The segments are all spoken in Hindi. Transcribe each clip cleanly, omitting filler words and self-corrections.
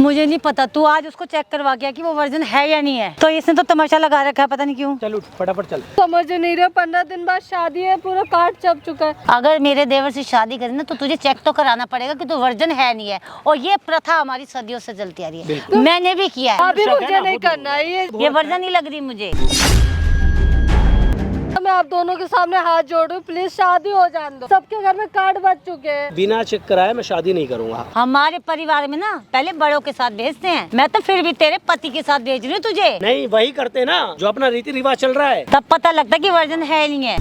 मुझे नहीं पता, तू आज उसको चेक करवा के कि वो वर्जन है या नहीं है। तो इसने तो तमाशा लगा रखा है, पता नहीं क्यों। चल उठ फटाफट चल। समझ नहीं रहे, 15 दिन बाद शादी है, पूरा कार्ड छप चुका है। अगर मेरे देवर से शादी करें ना तो तुझे चेक तो कराना पड़ेगा कि तू वर्जन है नहीं है। और ये प्रथा हमारी सदियों से चलती आ रही है, मैंने भी किया है। अभी मुझे नहीं करना है ये वर्जन नहीं लग रही मुझे। मैं आप दोनों के सामने हाथ जोड़ रही हूँ, प्लीज शादी हो जाने दो। सबके घर में कार्ड बच चुके हैं। बिना चेक कराए मैं शादी नहीं करूंगा। हमारे परिवार में ना पहले बड़ों के साथ भेजते हैं, मैं तो फिर भी तेरे पति के साथ भेज रही हूँ तुझे। नहीं वही करते ना जो अपना रीति रिवाज चल रहा है। तब पता लगता है कि वर्जन है नहीं है।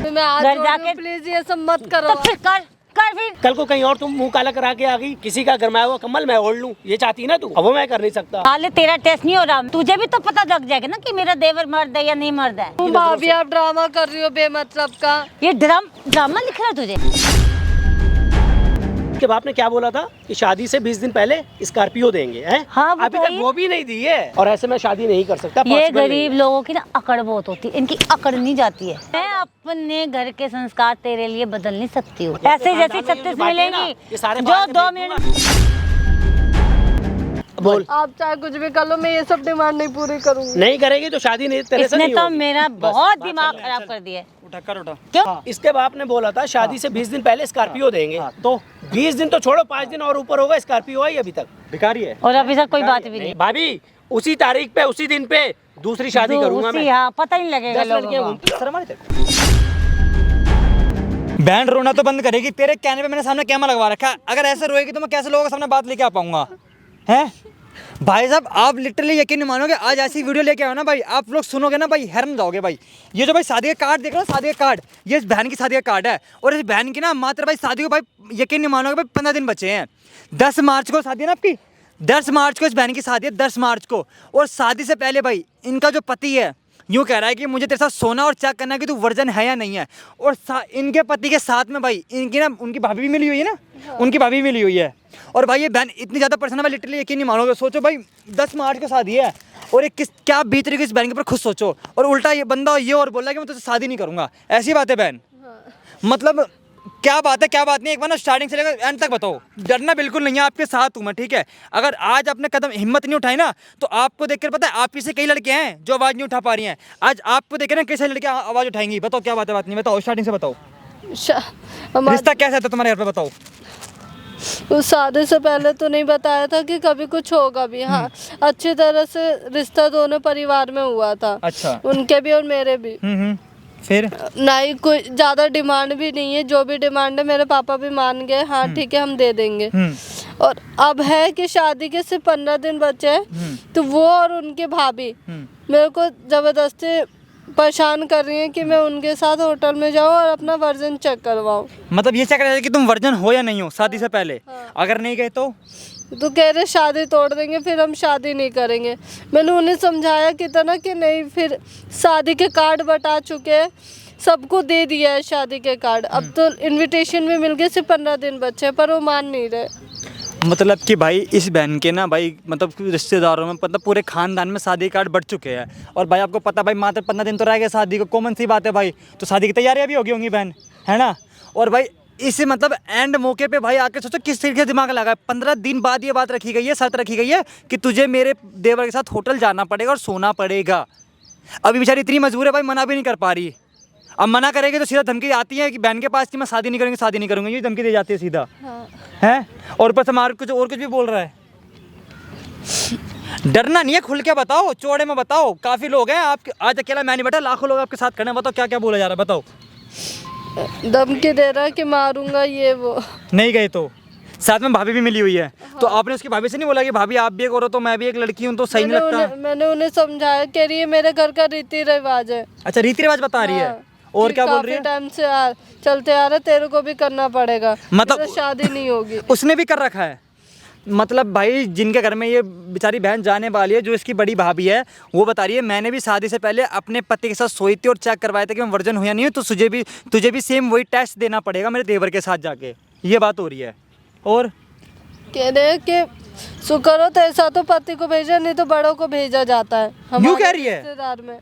मैं हाथ घर जोड़ रही हूँ, जाके प्लीज ये सब मत करो। तो फिर कर फिर। कल को कहीं और तुम मुंह काला करा के आ गई, किसी का गरमाया हुआ कम्बल मैं ओढ़ लूं, ये चाहती ना तू। अब वो मैं कर नहीं सकता। हाले तेरा टेस्ट नहीं हो रहा, तुझे भी तो पता लग जाएगा ना कि मेरा देवर मर्द है या नहीं मर्द है। भाभी आप ड्रामा कर रही हो बेमतलब का। ये ड्रामा लिख रहा है तुझे। के बाप ने क्या बोला था कि शादी से 20 दिन पहले स्कॉर्पियो देंगे हैं? हाँ, अभी तक वो भी नहीं दी है। और ऐसे मैं शादी नहीं कर सकता। ये possible नहीं गरीब है। लोगों की ना अकड़ बहुत होती है, इनकी अकड़ नहीं जाती है। मैं अपने घर के संस्कार तेरे लिए बदल नहीं सकती हूँ। ऐसे जैसे 36 मिलेंगी ये सारे जो बात 2 मिनट। बोल। आप चाहे कुछ भी कर लो, मैं ये सब डिमांड नहीं पूरी करूंगी। नहीं करेगी तो शादी नहीं तेरे से इसने नहीं तो होगी। मेरा बस, बहुत बात दिमाग चल, खराब चल। कर दिया है। उठा कर उठा। क्यों? हाँ। इसके बाप ने बोला था शादी से 20 दिन पहले स्कॉर्पियो देंगे। तो 20 दिन तो छोड़ो, 5 दिन और ऊपर होगा, स्कॉर्पियो आई अभी तक भिखारी है। और अभी तक कोई बात भी नहीं। भाभी उसी तारीख पे उसी दिन पे दूसरी शादी करूंगा मैं। हाँ, पता ही नहीं लगेगा 10 लोगों लड़कियां को। घूमती शर्म आ रही तेरे को? बैंड रोना तो बंद करेगी। तेरे कहने पे मैंने सामने कैमरा लगवा रखा है। अगर ऐसे रोएगी तो मैं कैसे लोगों के सामने बात लेके आ पाऊंगा? हैं भाई साहब, आप लिटरली यकीन नहीं मानोगे, आज ऐसी वीडियो लेके आओ ना भाई, आप लोग सुनोगे ना भाई, हैरान जाओगे भाई। ये जो भाई शादी का कार्ड देख रहे हो, शादी का कार्ड, ये इस बहन की शादी का कार्ड है। और इस बहन की ना मात्र भाई शादी को भाई यकीन नहीं मानोगे भाई 15 दिन बचे हैं। 10 मार्च को शादी है ना आपकी, 10 मार्च को इस बहन की शादी है, 10 मार्च को। और शादी से पहले भाई इनका जो पति है यूँ कह रहा है कि मुझे तेरे साथ सोना और चेक करना है कि तू वर्जन है या नहीं है। और इनके पति के साथ में भाई इनकी ना उनकी भाभी भी मिली हुई है ना। हाँ। उनकी भाभी भी मिली हुई है। और भाई ये बहन इतनी ज़्यादा परेशान है भाई, लिटरली यकीन नहीं मानोगे। सोचो भाई 10 मार्च को शादी है और ये क्या बीत रही है इस बहन के ऊपर, खुद सोचो। और उल्टा ये बंदा ये और बोल रहा है कि मैं तुझसे शादी नहीं करूँगा। ऐसी बात है बहन। मतलब क्या बात है क्या बात नहीं, एक बार ना स्टार्टिंग से लेकर एंड तक बताओ। डरना बिल्कुल नहीं है, आपके साथ हूँ मैं, ठीक है। अगर आज आपने कदम हिम्मत नहीं उठाई ना तो आपको देखकर पता है आप ही से कई लड़के हैं जो आवाज़ नहीं उठा पा रही हैं। आज आपको देख ना कैसे लड़के आवाज़ उठाएंगी। बताओ क्या बात है, बात नहीं बताओ, स्टार्टिंग से बताओ। रिश्ता कैसा था तुम्हारे घर पे, बताओ। उस शादी से पहले तो नहीं बताया था कि कभी कुछ होगा भी। हाँ, अच्छी तरह से रिश्ता दोनों परिवार में हुआ था। अच्छा। उनके भी और मेरे भी। फिर ना ही कोई ज्यादा डिमांड भी नहीं है, जो भी डिमांड है मेरे पापा भी मान गए, हाँ ठीक है हम दे देंगे। और अब है कि शादी के सिर्फ 15 दिन बचे हैं, तो वो और उनके भाभी मेरे को जबरदस्ती परेशान कर रही हैं कि मैं उनके साथ होटल में जाऊं और अपना वर्जन चेक करवाऊं। मतलब ये चेक करा कि तुम वर्जन हो या नहीं हो शादी से पहले। हाँ। अगर नहीं गए तो कह रहे शादी तोड़ देंगे, फिर हम शादी नहीं करेंगे। मैंने उन्हें समझाया कितना कि नहीं, फिर शादी के कार्ड बटा चुके हैं, सबको दे दिया है शादी के कार्ड। अब तो इनविटेशन भी मिल गए, सिर्फ 15 दिन बचे, पर वो मान नहीं रहे। मतलब कि भाई इस बहन के ना भाई मतलब रिश्तेदारों में मतलब पूरे खानदान में शादी कार्ड बढ़ चुके हैं। और भाई आपको पता भाई मात्र 15 दिन तो रह गए शादी को, कॉमन सी बात है भाई। तो शादी की तैयारियां भी होगी होंगी बहन, है ना। और भाई इस मतलब एंड मौके पे भाई आके सोचो किस तरीके से दिमाग लगा है। 15 दिन बाद ये बात रखी गई है, शर्त रखी गई है कि तुझे मेरे देवर के साथ होटल जाना पड़ेगा और सोना पड़ेगा। अभी बेचारी इतनी मजबूर है भाई, मना भी नहीं कर पा रही। अब मना करेगी तो सीधा धमकी आती है कि बहन के पास कि मैं शादी नहीं करूँगी, शादी नहीं करूँगी, ये धमकी दी जाती है सीधा। हाँ। है और ऊपर से मार कुछ और कुछ भी बोल रहा है। डरना नहीं है, खुल के बताओ, चौड़े में बताओ। काफ़ी लोग हैं आपके, आज अकेला मैं नहीं बैठा, लाखों लोग आपके साथ खड़े हैं। बताओ क्या क्या बोला जा रहा है, बताओ। धमकी दे रहा है कि मारूंगा ये वो। नहीं गए तो साथ में भाभी भी मिली हुई है। हाँ। तो आपने उसकी भाभी से नहीं बोला कि भाभी आप भी एक औरत हो, मैं भी एक लड़की हूँ, तो सही नहीं लगता? मैंने उन्हें समझाया, कह रही है मेरे घर का रीति रिवाज है। अच्छा, रीति रिवाज बता रही है। और क्या बोल रही है? टाइम से चलते आ रहे, तेरे को भी करना पड़ेगा, मतलब शादी नहीं होगी। उसने भी कर रखा है। मतलब भाई जिनके घर में ये बेचारी बहन जाने वाली है, जो इसकी बड़ी भाभी है, वो बता रही है मैंने भी शादी से पहले अपने पति के साथ सोई थी और चेक करवाया था कि मैं वर्जन हूँ या नहीं हूँ, तो तुझे भी सेम वही टेस्ट देना पड़ेगा मेरे देवर के साथ जाके। ये बात हो रही है। और कह रहे हैं कि शुक्र हो तेरे साथ तो पति को भेजा, नहीं तो बड़ों को भेजा जाता है। यूँ कह रही है? रिश्तेदार में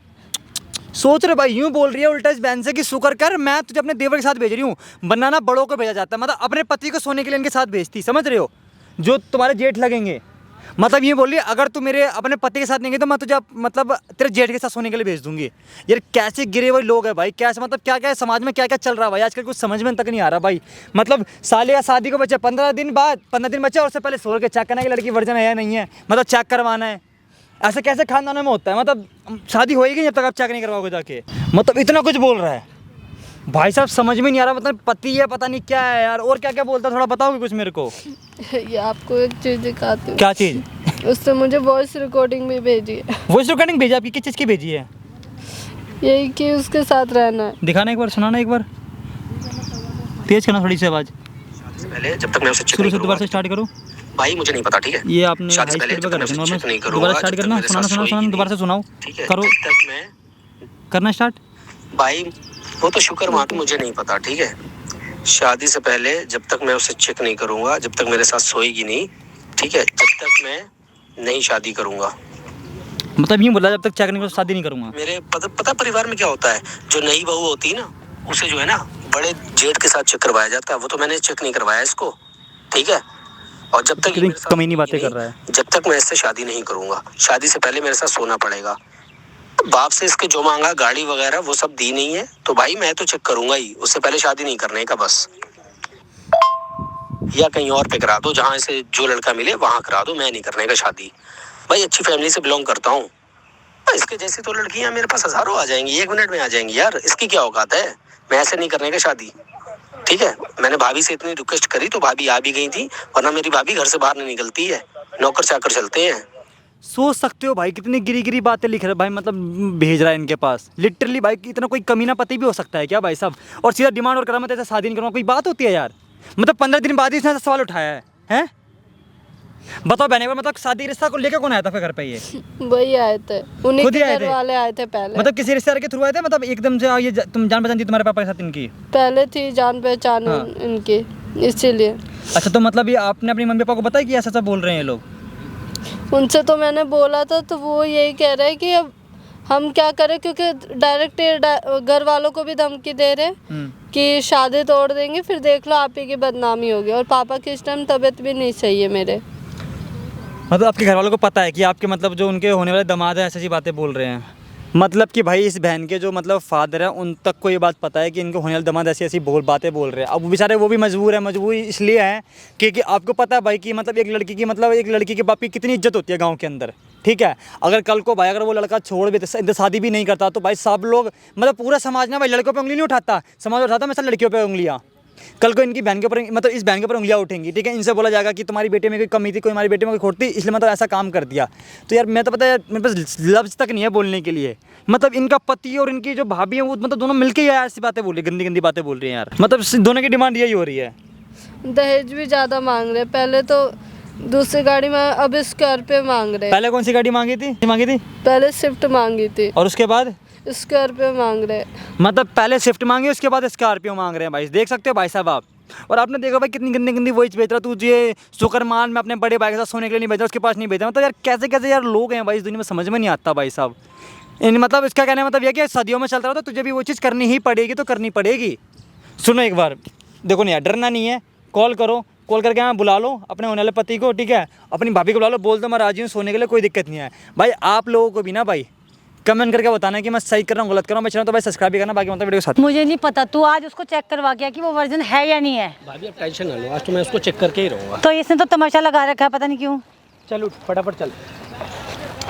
सोच रहे भाई, यूँ बोल रही है उल्टा इस बहन से कि शुक्र कर मैं तुझे अपने देवर के साथ भेज रही हूँ, वरना ना बड़ों को भेजा जाता है। मतलब अपने पति को सोने के लिए इनके साथ भेजती, समझ रहे हो? जो तुम्हारे जेठ लगेंगे। मतलब ये बोल रही है अगर तू मेरे अपने पति के साथ नहीं गई तो मैं तुझे मतलब तेरे जेठ के साथ सोने के लिए भेज दूंगी। यार कैसे गिरे हुए लोग हैं भाई, कैसे मतलब क्या क्या समाज में क्या क्या चल रहा है भाई आजकल, कुछ समझ में तक नहीं आ रहा भाई। मतलब साले या शादी को बच्चे 15 दिन बाद 15 दिन बच्चे और उससे पहले सोल के चेक करना है कि लड़की वर्जन है या नहीं है, मतलब चेक करवाना है। ऐसे कैसे खानदानों में होता है, मतलब शादी होएगी जब तक आप चेक नहीं करवाओगे जाके, मतलब इतना कुछ बोल रहा है भाई साहब, समझ में नहीं आ रहा। मतलब पति है पता नहीं क्या है यार, और क्या क्या बोलता है थोड़ा बताओगे कुछ मेरे को। ये आपको एक चीज़ दिखाती हूँ। क्या चीज़? उसने मुझे वॉइस रिकॉर्डिंग भी भेजी है। वॉइस रिकॉर्डिंग भेजी आपकी, किस चीज़ की भेजी है? यही कि उसके साथ रहना है। दिखाना एक बार, सुनाना एक बार, तेज करना थोड़ी सी आवाज़। पहले जब तक मैं उसे चेक शुरू नहीं से दोबारा करूंगा से स्टार्ट करो। भाई मुझे नहीं पता, ठीक है? ये आपने शादी से हाई पहले स्पीड जब पे तक मैं कर उसे नॉर्मल, चेक नहीं दोबारा करूंगा, स्टार्ट जब तक करना, मेरे सुनाना साथ सुनाना सुनाना, सोएगी दोबारा से नहीं, सुनाओ, ठीक है? करो, जब तक मैं करना स्टार्ट। भाई वो तो शुक्र मान मुझे नहीं पता, ठीक है? शादी से पहले जब तक मैं उसे चेक नहीं करूंगा, जब तक मेरे साथ सोएगी नहीं, ठीक है, जब तक मैं नहीं शादी करूंगा। मतलब यूँ बोला जब तक चेक नहीं करो शादी नहीं करूँगा। मेरे पता परिवार में क्या होता है, जो नई बहू होती है ना उसे जो है ना बड़े जेठ के साथ चेक करवाया जाता है। वो तो मैंने चेक नहीं करवाया इसको, ठीक है? और जब तक ये कितनी मेरे साथ कमीनी बातें नहीं, कर रहा है। जब तक मैं इससे शादी नहीं करूंगा, शादी से पहले मेरे साथ सोना पड़ेगा। बाप से इसके जो मांगा गाड़ी वगैरह वो सब दी नहीं है, तो भाई मैं तो चेक करूंगा ही, उससे पहले शादी नहीं करने का बस। या कहीं और पे करा दो, जहाँ इसे जो लड़का मिले वहां करा दो, मैं नहीं करने का शादी। भाई अच्छी फैमिली से बिलोंग करता हूँ, इसके जैसी तो लड़कियां मेरे पास हजारों आ जाएंगी, 1 मिनट में आ जाएंगी यार, इसकी क्या औकात है? मैं ऐसे नहीं करने का शादी, ठीक है? मैंने भाभी से इतनी रिक्वेस्ट करी तो भाभी आ भी गई थी, वरना मेरी भाभी घर से बाहर नहीं निकलती है, नौकर चाकर चलते हैं। सोच सकते हो भाई कितनी गिरी गिरी बातें लिख रहे भाई, मतलब भेज रहा है इनके पास लिटरली भाई। इतना कोई कमीना पति भी हो सकता है क्या भाई साहब? और सीधा डिमांड और करा मैं ऐसे शादी नहीं करूँगा, कोई बात होती है यार? मतलब 15 दिन बाद ही इसने सवाल उठाया है, हैं? बताओ बहने, मतलब शादी रिश्ता को लेकर कौन आया था फिर घर पे? ये वही आए थे, उन्हीं खुद के ही आए घर थे? वाले आए थे पहले। मतलब किसी रिश्तेदार के थ्रू आए थे? मतलब एकदम से ये तुम जान पहचान थी तुम्हारे पापा के साथ इनकी? पहले थी जान पहचान हाँ। इनकी, इसीलिए। अच्छा, तो मतलब ये आपने अपनी मम्मी पापा को बताया कि ऐसा ऐसा बोल रहे हैं ये लोग? उनसे तो मैंने बोला था, तो वो यही कह रहे हैं कि अब हम क्या करें, क्योंकि डायरेक्ट घर वालों को भी धमकी दे रहे हैं कि शादी तोड़ देंगे, फिर देख लो आप ही की बदनामी होगी। और पापा की इस टाइम तबीयत भी नहीं सही है मेरे। मतलब आपके घर वालों को पता है कि आपके मतलब जो उनके होने वाले दामाद है ऐसी बातें बोल रहे हैं? मतलब कि भाई इस बहन के जो मतलब फादर है उन तक को ये बात पता है कि इनको होने वाले दामाद ऐसी ऐसी बातें बोल रहे हैं। अब बेचारे वो भी मजबूर है, मजबूरी इसलिए है क्योंकि आपको पता है भाई कि मतलब एक लड़की के बाप की कितनी इज्जत होती है गांव के अंदर, ठीक है? अगर कल को भाई अगर वो लड़का छोड़ भी शादी भी नहीं करता तो भाई सब लोग मतलब पूरा समाज ना भाई लड़कों पे उंगली नहीं उठाता, समाज उठाता हमेशा लड़कियों पे उंगलियाँ। कल को इनकी बहन के ऊपर मतलब इस बहन के ऊपर उंगलियाँ उठेंगी, ठीक है? इनसे बोला जाएगा कि तुम्हारी बेटे में कोई कमी थी, कोई हमारी बेटे में कोई खोट थी, इसलिए मतलब ऐसा काम कर दिया। तो यार मैं तो पता है मेरे पास लफ्ज़ तक नहीं है बोलने के लिए। मतलब इनका पति और इनकी जो भाभी है वो मतलब दोनों मिलके ही ऐसी बातें बोल रही है, गंदी गंदी बातें बोल रही हैं यार। मतलब दोनों की डिमांड यही हो रही है। दहेज भी ज़्यादा मांग रहे, पहले तो दूसरी गाड़ी में, अब स्कॉर्पियो मांग रहे। पहले कौन सी गाड़ी मांगी थी? पहले स्विफ्ट मांगी थी और उसके बाद स्कॉर्पियो मांग रहे। मतलब पहले स्विफ्ट मांगी उसके बाद स्कॉर्पियो मांग रहे हैं भाई, देख सकते हो भाई साहब आप। और आपने देखा भाई कितनी गंदी गंदी वॉइस भेज रहा, तुझे शुक्रमान में अपने बड़े भाई के साथ सोने के लिए नहीं भेजा, उसके पास नहीं भेजा। मतलब यार कैसे कैसे यार लोग हैं भाई इस दुनिया में, समझ में नहीं आता भाई साहब। इन मतलब इसका कहने मतलब यह कि सदियों में चलता रहा तो तुझे भी वो चीज़ करनी ही पड़ेगी, तो करनी पड़ेगी। सुनो एक बार, देखो नहीं यार डरना नहीं है, कॉल करो, कॉल करके यहाँ बुला लो अपने होने वाले पति को, ठीक है? अपनी भाभी को बुला लो, बोल दो मैं राजी हूँ सोने के लिए, कोई दिक्कत नहीं है। भाई आप लोगों को भी ना भाई कमेंट करके बताना कि मैं सही कर रहा हूँ गलत कर रहा हूँ। मैं चाहूँ तो भाई सब्सक्राइब भी करना, बाकी मतलब वीडियो के साथ। मुझे नहीं पता, तू आज उसको चेक करवा गया कि वो वर्जन है या नहीं है। भाभी अब टेंशन ना लो, आज तो मैं उसको चेक करके ही रहूँगा। तो इसने तो तमाशा लगा रखा है, पता नहीं क्यों। चल उठ फटाफट चल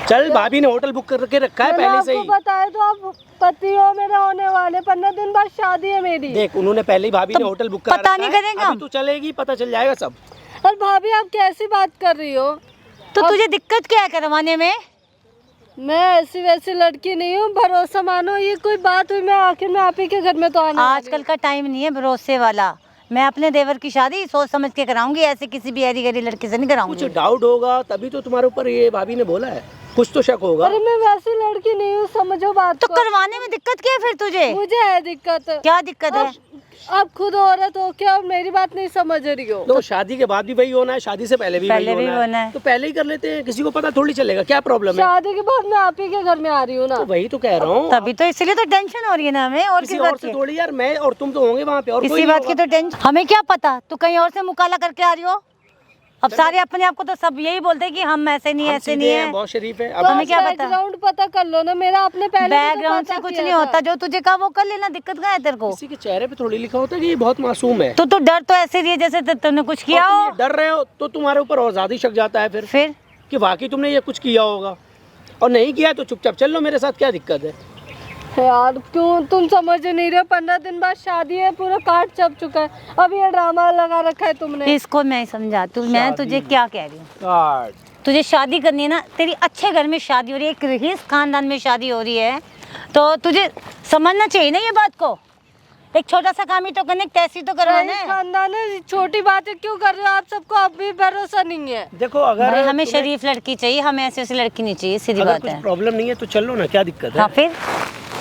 चल, भाभी ने होटल बुक करके रखा है पहले से ही। बताया तो आप पति हो मेरे होने वाले, 15 दिन बाद शादी है मेरी। देख उन्होंने पहले ही भाभी ने होटल बुक करा पता रखा नहीं है। करेगा। अभी तू चलेगी पता चल जाएगा सब। और भाभी आप कैसी बात कर रही हो? तो तुझे दिक्कत क्या है करवाने में? मैं ऐसी वैसी लड़की नहीं हूँ, भरोसा मानो। ये कोई बात हुई? मैं आखिर में आप ही के घर में तो आना। आजकल का टाइम नहीं है भरोसे वाला। मैं अपने देवर की शादी सोच समझ के कराऊंगी, ऐसे किसी भी ऐरी गरी लड़के से नहीं कुछ कराऊंगी। डाउट होगा तभी तो तुम्हारे ऊपर ये भाभी ने बोला है, कुछ तो शक होगा। अरे मैं वैसी लड़की नहीं हूँ, समझो बात तो को। करवाने में दिक्कत क्या है फिर तुझे? मुझे है दिक्कत। क्या दिक्कत है? आप खुद औरत हो क्या, और मेरी बात नहीं समझ रही हो? तो शादी के बाद भी वही होना है, शादी से पहले भी वही होना है। तो पहले ही कर लेते हैं, किसी को पता थोड़ी चलेगा, क्या प्रॉब्लम है? शादी के बाद मैं आप ही के घर में आ रही हूँ ना। तो वही तो कह रहा हूँ, तभी तो इसलिए तो टेंशन हो रही है ना हमें। और किसी किस और बात से की? थोड़ी यार, मैं और तुम तो होंगे वहाँ पे, और कोई इसी नहीं बात की होगा। तो टेंशन। हमें क्या पता तू कहीं और से मुकाला करके आ रही हो। अब सारे अपने आप को तो सब यही बोलते हैं कि हम ऐसे नहीं, ऐसे नहीं है। बहुत शरीफ है। तो हमें क्या पता? बैकग्राउंड पता कर लो ना मेरा, अपने पहले बैकग्राउंड से कुछ नहीं होता, जो तुझे कहा वो कर लेना, दिक्कत क्या है तेरे को? किसी के चेहरे पे थोड़ी लिखा होता है कि ये बहुत मासूम है। तो डर तो ऐसे रही है जैसे तुमने कुछ किया और हो। तुम ये डर रहे हो तो तुम्हारे ऊपर और ज्यादा शक जाता है फिर कि वाकई तुमने ये कुछ किया होगा, और नहीं किया तो चुपचाप चल लो मेरे साथ, क्या दिक्कत है? यार क्यों तुम समझ नहीं रहे? 15 दिन बाद शादी है, पूरा कार्ड छप चुका है, अब ये ड्रामा लगा रखा है तुमने। इसको मैं समझाती हूँ, मैं तुझे क्या कह रही हूँ। कार्ड तुझे शादी करनी है ना, तेरी अच्छे घर में शादी हो रही है, एक रईस खानदान में शादी हो रही है, तो तुझे समझना चाहिए ना ये बात को। एक छोटा सा काम ही तो करने, तहसील तो करवाना है। खानदान है, छोटी बात है, क्यों कर रहे हो आप? सबको अब भी भरोसा नहीं है। देखो, अगर भाई हमें शरीफ लड़की चाहिए, हमें ऐसी ऐसी लड़की नहीं चाहिए, सीधी अगर बात कुछ है। प्रॉब्लम नहीं है तो चल लो ना, क्या दिक्कत है? हाँ फिर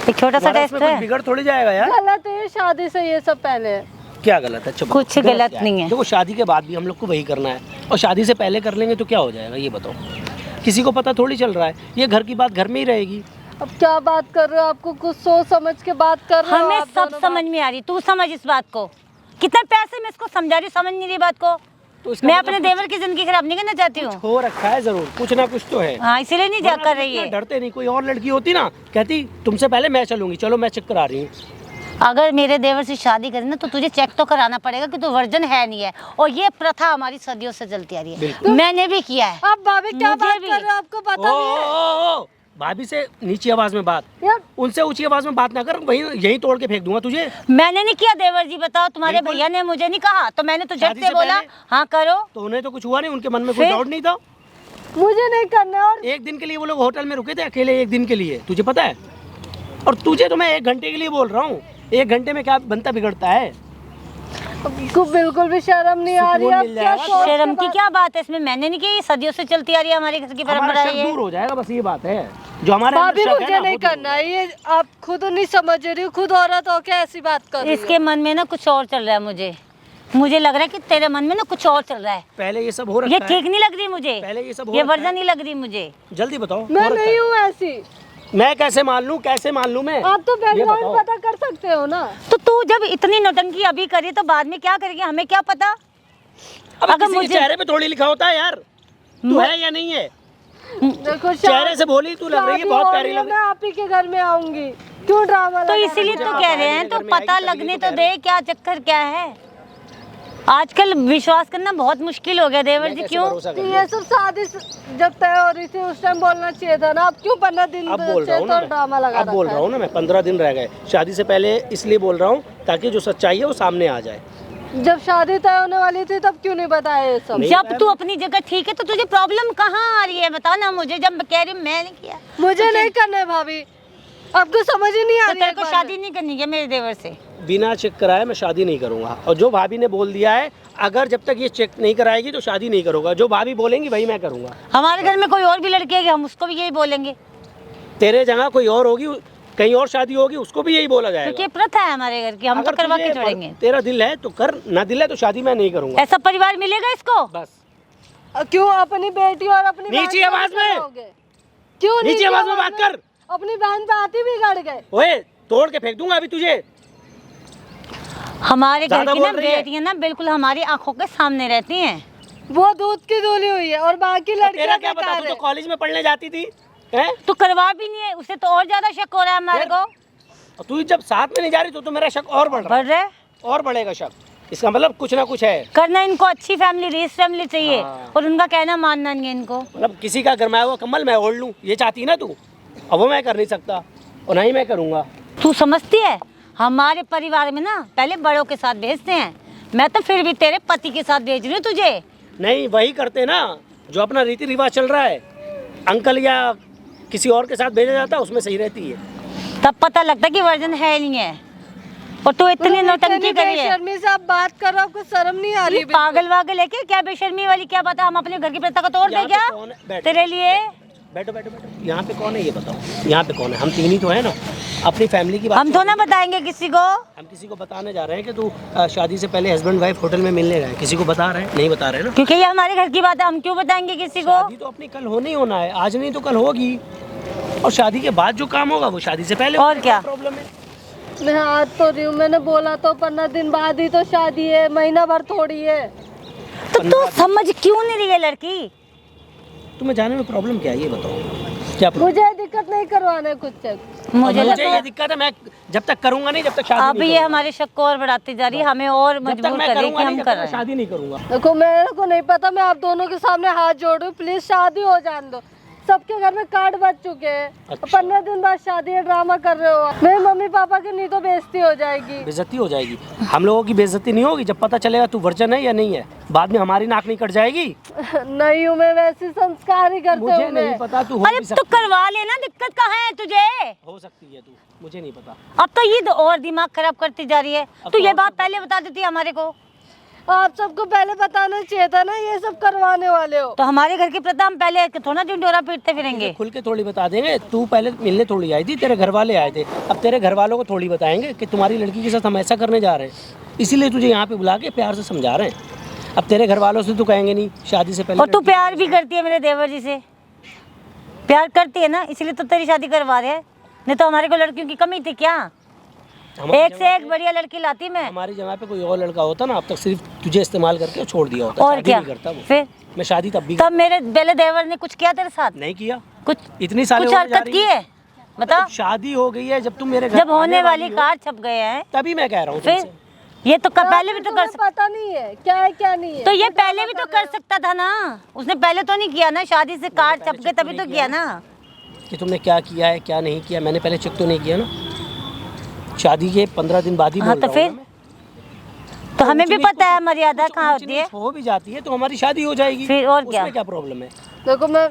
एक छोटा सा तुम्हारा टेस्ट उसमें कुछ है। बिगड़ थोड़ी जाएगा यार। गलत है शादी से ये सब पहले। क्या गलत है? चुप। कुछ गलत क्या नहीं है। देखो, शादी के बाद भी हम लोग को वही करना है, और शादी से पहले कर लेंगे तो क्या हो जाएगा ये बताओ? किसी को पता थोड़ी चल रहा है, ये घर की बात घर में ही रहेगी। अब क्या बात कर रहे हो? आपको कुछ सोच समझ के बात कर रहे हो? हमें आप सब दोनों समझ में आ रही, तू समझ इस बात को। कितने पैसे मैं इसको समझा रही हूँ, समझ नहीं रही बात को। तो इसका मैं मतलब अपने देवर की जिंदगी खराब नहीं करना चाहती हूँ। हो रखा है जरूर, कुछ ना कुछ तो है। हाँ इसीलिए नहीं जा वरना कर तुम रही इतना है। डरते नहीं, कोई और लड़की होती ना कहती तुमसे पहले मैं चलूंगी, चलो मैं चेक करा रही हूँ। अगर मेरे देवर से शादी करी ना तो तुझे चेक तो कराना पड़ेगा कि तू वर्जन है नहीं है, और ये प्रथा हमारी सदियों से चलती आ रही है। मैंने भी किया है। अब भाभी क्या मुझे बात भी। कर रहे हो? आपको पता नहीं है? ओ, भाभी से नीची आवाज में बात, यार उनसे ऊंची आवाज में बात ना कर, वहीं यहीं तोड़ के फेंक दूंगा तुझे। मैंने नहीं किया देवर जी, बताओ। तुम्हारे बिल्कुल। भैया ने मुझे नहीं कहा तो मैंने तो झट शादी से से बोला पहले? हाँ करो। तो उन्हें तो कुछ हुआ नहीं, उनके मन में कोई फिर? डाउट नहीं था। मुझे नहीं करना। और एक दिन के लिए वो लोग होटल में रुके थे अकेले, एक दिन के लिए, तुझे पता है? और तुझे तो मैं 1 घंटे के लिए बोल रहा हूँ, 1 घंटे में क्या बनता बिगड़ता है? आपको बिल्कुल भी शर्म नहीं आ रही सुकून है? मिल अब क्या जाएगा। सोच के शर्म की बात- क्या बात है इसमें? मैंने नहीं की, ये सदियों से चलती आ रही है हमारे घर की हमारा परंपरा शक है। दूर हो जाएगा, बस ये बात है। जो हमारे अंदर भाभी शक है मुझे ना, नहीं वो दूर करना है ये। आप खुद नहीं समझ रही हो, खुद औरत हो क्या ऐसी बात कर रही हो? इसके मन में ना कुछ और चल रहा है। मुझे लग रहा है कि तेरे मन में ना कुछ और चल रहा है। पहले ये सब हो रखा ये है। ठीक नहीं लग रही मुझे, पहले ये सब हो ये रखा है। वर्जन नहीं लग रही मुझे। जल्दी बताओ। मैं हो रखा नहीं है। हूँ ऐसी। मैं कैसे मान लूं, कैसे मान लूं मैं? आप तो ये बैकग्राउंड बताओ। पता कर सकते हो ना। तो तू जब इतनी नौटंकी अभी करी तो बाद में क्या करेगी, हमें क्या पता? अब अगर किसी के मुझे- चेहरे पे थोड़ी लिखा होता है यार, तू है या नहीं है? देखो चेहरे से बोली तू लग रही है, शादी बहुत हो प्यारी रही है, लग मैं आप ही के घर में आऊंगी। क्यों ड्रामा तो लगा इसीलिए रहे तो हो? कह रहे हैं, तो घर में आएगी पता तभी लगने तो तो कह रहे दे क्या चक्कर क्या है। आजकल विश्वास करना बहुत मुश्किल हो गया देवर जी। क्यों? भरोसा कर ये सब शादी जब तय हो रही थी उस टाइम बोलना चाहिए था ना। अब क्यों 15 दिन अब बोल रहा हूँ ना तो ड्रामा लगा मैं, अब बोल रखा रहा हूँ ना मैं, 15 दिन रह गए शादी से पहले, इसलिए बोल रहा हूँ ताकि जो सच्चाई है वो सामने आ जाए। है। जब शादी तय होने वाली थी तब क्यों नहीं बताया ये सब? नहीं जब बताया तू अपनी जगह ठीक है तो तुझे प्रॉब्लम कहाँ आ रही है, बता ना मुझे। जब कह रही हूँ मैं नहीं किया मुझे नहीं करना है भाभी, आपको समझ ही नहीं आ तो रही है तेरे को एक बार शादी नहीं करनी है मेरे देवर से। बिना चेक कराए मैं शादी नहीं करूंगा, और जो भाभी ने बोल दिया है अगर जब तक ये चेक नहीं कराएगी तो शादी नहीं करूंगा। जो भाभी बोलेंगी वही मैं करूंगा। हमारे घर में कोई और भी लड़की है, हम उसको भी यही बोलेंगे, तेरे जगह कोई और होगी, कहीं और शादी होगी, उसको भी यही बोला क्योंकि जाएगा। ये प्रथा है हमारे घर की, हम तो अगर करवा के तुझे छोड़ेंगे। तेरा दिल है तो कर, ना दिल है तो शादी मैं नहीं करूंगा। ऐसा परिवार मिलेगा इसको? बस क्यों अपनी बेटी और अपनी बहन नीची को आवाज में। करोगे? क्यों नीची आवाज में बात कर। अपनी बहन पे आती बिगड़ गए। ओए तोड़ के फेंक दूंगा अभी तुझे। हमारे घर ज्यादा की ना बोल रही है। बेटियां ना बिल्कुल हमारी आंखों के सामने रहती हैं। वो दूध की धुली हुई है और बाकी तेरा लड़कियां क्या पता, बेकार तू तो है। कॉलेज में पढ़ने जाती थी हैं? तो करवा भी नहीं है, उसे तो और ज्यादा शक हो रहा है हमारे फिर? को। और तू जब साथ में नहीं जा रही तो मेरा शक और बढ़ रहा बढ़ रहा है। है, और बढ़ेगा शक। इसका मतलब कुछ ना कुछ है। करना इनको अच्छी फैमिली, रिच फैमिली चाहिए, हाँ। और उनका कहना मानना नहीं है इनको। मतलब किसी का गरमाया हुआ कम्बल मैं ओढ़ लूं, ये चाहती ना तू? अब वो मैं कर नहीं सकता और ना ही मैं करूंगा। तू समझती है हमारे परिवार में ना पहले बड़ों के साथ भेजते हैं, मैं तो फिर भी तेरे पति के साथ भेज रही हूँ तुझे। नहीं वही करते ना जो अपना रीति रिवाज चल रहा है, अंकल या किसी और के साथ भेजा जाता है उसमें सही रहती है। तब पता लगता है कि वर्जन है नहीं है। और तू इतनी नौटंकी करी है। बेशर्मी से आप बात कर रहे हो, आपको शर्म नहीं आ रही? ये पागल वागल है क्या बेशर्मी वाली? क्या बता, हम अपने घर की प्रथा को तोड़ दे यहाँ पे क्या कौन है? बैठ। तेरे लिए? बैठो बैठो बैठो, यहाँ पे कौन है ये बताओ? यहाँ पे कौन है? हम तीन ही तो है ना, अपनी फैमिली की बात हम तो ना बताएंगे किसी को। हम किसी को बताने जा रहे हैं कि तू शादी से पहले हस्बैंड वाइफ होटल में मिलने गए, किसी को बता रहे हैं? नहीं बता रहे ना। क्योंकि ये हमारे घर की बात है, हम क्यों बताएंगे किसी को? शादी तो अपनी कल होनी होना है, आज नहीं तो कल होगी, और शादी के बाद जो काम होगा वो शादी से पहले और क्या? प्रॉब्लम है? मैं हाथ तो रही हूँ, मैंने बोला तो 15 दिन बाद ही तो शादी है, महीना भर थोड़ी है। तो तू समझ क्यों नहीं रही है लड़की? तुम्हें जाने में प्रॉब्लम क्या है ये बताओ, क्या problem? मुझे दिक्कत नहीं करवाना है कुछ चेक। मुझे मुझे लगता ये दिक्कत है, मैं जब तक करूंगा नहीं, जब तक शादी अब नहीं ये करूंगा। हमारे शक को और बढ़ाती जा रही है, हमें और जब तक मजबूर मैं कर रही है करूंगा कि नहीं, हम जब कर तक रहे मैं हैं। शादी नहीं करूंगा। देखो मेरे को नहीं पता, मैं आप दोनों के सामने हाथ जोड़ रही हूँ, प्लीज शादी हो जाने दो। सबके घर में कार्ड बच चुके हैं, अच्छा। 15 दिन बाद शादी है, ड्रामा कर रहे हो। मेरे मम्मी पापा की नहीं तो बेइज्जती हो जाएगी। बेइज्जती हो जाएगी, हम लोगों की बेइज्जती नहीं होगी जब पता चलेगा तू वर्जन है या नहीं है। बाद में हमारी नाक नहीं कट जाएगी। नहीं हूँ मैं वैसे संस्कार ही करते मुझे हूँ नहीं मैं। पता, तू हो अरे भी तो सकती करवा लेना, दिक्कत कहाँ है तुझे? हो सकती है तू, मुझे नहीं पता। अब तो ये और दिमाग खराब करती जा रही है। अब तू तो ये और बात पहले बता देती हमारे को, आप सबको पहले बताना चाहिए था ना, ये सब करवाने वाले हो। तो हमारे घर की प्रथा हम पहले थोड़ा ढिंडोरा पीटते फिरेंगे। खुल के थोड़ी बता देंगे, तू पहले मिलने थोड़ी आई थी, तेरे घर वाले आए थे। अब तेरे घर वालों को थोड़ी बताएंगे कि तुम्हारी लड़की के साथ हम ऐसा करने जा रहे हैं, इसीलिए तुझे यहाँ पे बुला के प्यार से समझा रहे हैं। अब तेरे घर वालों से तो कहेंगे नहीं शादी से पहले। और तू प्यार भी करती है मेरे देवर जी से, प्यार करती है ना, इसीलिए तो तेरी शादी करवा रहे हैं। नहीं तो हमारे को लड़कियों की कमी थी क्या? हमारी एक जगह से एक बढ़िया लड़की लाती मैं। हमारी जगह पे कोई और लड़का होता ना, अब तक सिर्फ तुझे इस्तेमाल करके छोड़ दिया होता। और शादी क्या नहीं करता वो। फिर? मैं शादी तब भी तब मेरे पहले देवर ने कुछ किया तेरे साथ? नहीं किया। कुछ इतनी साल कुछ हरकत की है बता? शादी हो गई है, जब तुम मेरे घर जब होने आने वाली हो, कार छप गए हैं, तभी मैं कह रहा हूँ फिर तुमसे। ये तो पहले भी तो कर तुम्हें सकता, पता नहीं है क्या है क्या नहीं है। तो ये पहले भी तो कर सकता था ना। उसने पहले तो नहीं किया ना, शादी से कार छप गए तभी तो किया ना। कि तुमने क्या किया है क्या नहीं किया, मैंने पहले चेक तो नहीं किया ना। शादी के 15 दिन बाद ही हाँ बोल तो रहा हूँ फिर ना मैं। तो हमें भी ऊंच नीच पता है कुछ- मर्यादा कुछ कहाँ ऊंच होती है। नीच हो भी जाती है तो हमारी शादी हो जाएगी। फिर और क्या? उसमें क्या प्रॉब्लम है? देखो मैं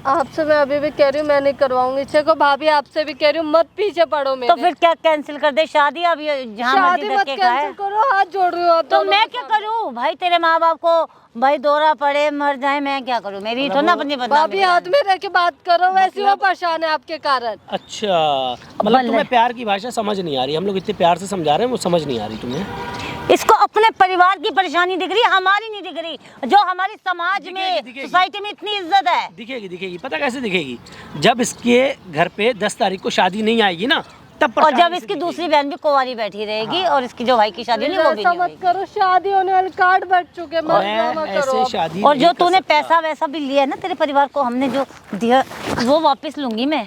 आपसे मैं अभी भी कह रही हूँ, मैं नहीं करवाऊंगी। देखो भाभी आपसे भी कह रही हूँ, मत पीछे पड़ो मेरे। तो फिर क्या कैंसिल कर दे शादी? अब ये जहाँ शादी मर्जी मत धक्के खाए। कैंसिल करो, हाथ जोड़ रही हूँ आप तो दोनों मैं के क्या सामने। करूँ भाई? तेरे माँ बाप को भाई दौरा पड़े मर जाए, मैं क्या करूँ? मेरी तो ना अपनी भाभी बदनामी हाथ में रह के बात करो, वैसे वो परेशान है आपके कारण। अच्छा, मतलब तुम्हें प्यार की भाषा समझ नहीं आ रही। हम लोग इतने प्यार से समझा रहे हैं, वो समझ नहीं आ रही तुम्हें। इसको अपने परिवार की परेशानी दिख रही है, हमारी नहीं दिख रही, जो हमारी समाज में दिखेगी। सोसाइटी में इतनी इज्जत है। दिखेगी दिखेगी, पता कैसे दिखेगी? जब इसके घर पे 10 तारीख को शादी नहीं आएगी ना, तब और परेशानी जब से इसकी दिखेगी। दूसरी बहन भी कुंवारी बैठी रहेगी और इसकी जो भाई की शादी नहीं वो भी ऐसा नहीं मत होगी। करो, शादी होने वाले कार्ड बच चुके, मत ड्रामा मैं करो। ऐसे शादी और नहीं जो कर तूने सकता। पैसा वैसा भी लिया है ना तेरे परिवार को हमने जो दिया, वो वापस लूंगी मैं।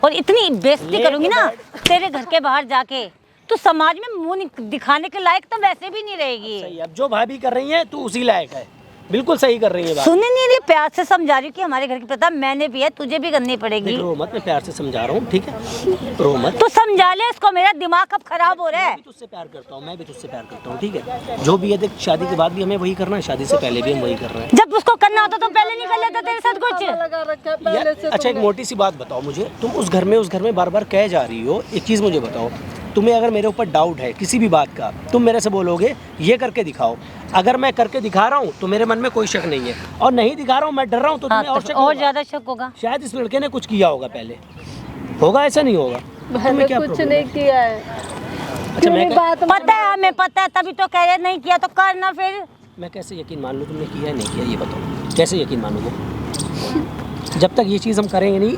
और इतनी बेइज्जती करूंगी ना तेरे घर के बाहर जाके, तू समाज में मुंह दिखाने के लायक तो वैसे भी नहीं रहेगी। सही है, अब जो भाभी कर रही है तू उसी लायक है। बिल्कुल सही कर रही है बात। सुनने नहीं रही, प्यार से समझा रही हूँ कि हमारे घर की प्रथा मैंने भी है, तुझे भी करनी पड़ेगी। देख रो मत, मैं प्यार से समझा रहा हूँ, ठीक है? रो मत। तू समझा ले इसको, मेरा दिमाग अब खराब हो रहा मैं है। भी तुझसे प्यार करता हूँ, मैं भी तुझसे प्यार करता हूँ, ठीक है? जो भी है देख, शादी के बाद भी हमें वही करना है, शादी से पहले भी हम वही कर रहे हैं। जब उसको करना होता तो पहले नहीं कर लेता तेरे साथ कुछ। लगा रखा है यार, पहले से अच्छा एक तुमने। मोटी सी बात बताओ मुझे, तुम उस घर में बार बार कह जा रही हो। एक चीज़ मुझे बताओ, तुम्हें अगर मेरे ऊपर डाउट है किसी भी बात का, तुम मेरे से बोलोगे ये करके दिखाओ। अगर मैं करके दिखा रहा हूँ तो मेरे मन में कोई शक नहीं है, और नहीं दिखा रहा हूँ, मैं डर रहा हूँ, तो हाँ, तुम्हें और तो शक और होगा। ज्यादा शक होगा। शायद इस लड़के ने कुछ किया होगा पहले, होगा ऐसा नहीं होगा? मैंने कुछ problem नहीं है? किया है। अच्छा क्यों मैं नहीं बात पता है हमें, पता है, तभी तो कह रहे नहीं किया तो करना फिर। मैं कैसे यकीन मान लूँ तुमने किया है नहीं किया, ये बताओ कैसे यकीन मानूँ मैं? जब तक ये चीज़ हम करेंगे नहीं।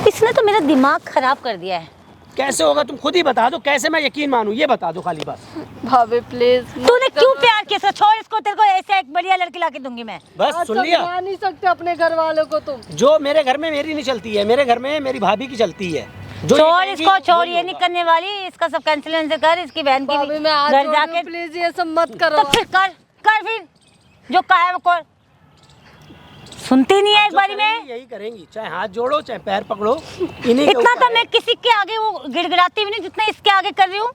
इसने तो मेरा दिमाग खराब कर दिया है। कैसे होगा तुम खुद ही बता दो, कैसे मैं यकीन मानूं ये बता दो खाली बस। भाभी प्लीज। तूने क्यों प्यार किया? छोड़ इसको, तेरे को ऐसे एक बढ़िया लड़की लाके दूंगी मैं। बस सुन लिया? मान नहीं सकते अपने घर वालों को तुम। जो मेरे घर में मेरी नहीं चलती है, मेरे घर में मेरी भाभी की चलती है। जो छोड़ ये इसको, कहेगी, छोड़, वही ये नहीं होगा। करने वाली, इसका सब कैंसिल कर, इसकी बहन की भाभी भी मैं आज घर जाके। प्लीज ये सब मत करो। तो फिर कर फिर जो कहा है वो कर। सुनती नहीं है एक जो बारी में। करेंगी, यही करेंगी, चाहे हाथ जोड़ो चाहे पैर पकड़ो, इन्हीं के इतना ऊपर तो है। मैं किसी के आगे वो गिड़गिड़ाती भी नहीं जितना इसके आगे कर रही हूँ।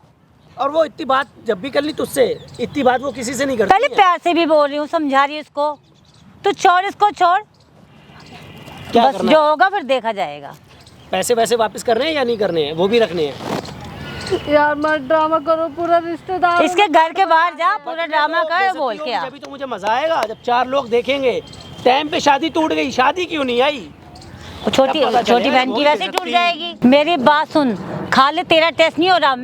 और वो इतनी बात जब भी कर ली तुझसे, इतनी बात वो किसी से नहीं करती पहले है। प्यार से भी बोल रही हूँ, समझा रही हूँ इसको। तू छोड़ इसको, छोड़, क्या बस करना जो है? होगा फिर देखा जाएगा। पैसे वैसे वापस करने हैं या नहीं करने हैं, वो भी रखने हैं। यार मत ड्रामा करो, पूरा रिश्तेदार इसके घर के बाहर जा, पूरा ड्रामा कर, बेइज्जती बोल के होगी, आ। तभी तो मुझे मजा आएगा जब 4 लोग देखेंगे। टाइम पे शादी टूट गई, शादी क्यों नहीं आई? छोटी तब पता छोटी चलेगा, बहन वो की भी वैसे टूट बेइज्जती। जाएगी। मेरी बात सुन, खाली तेरा टेस्ट नहीं हो रहा,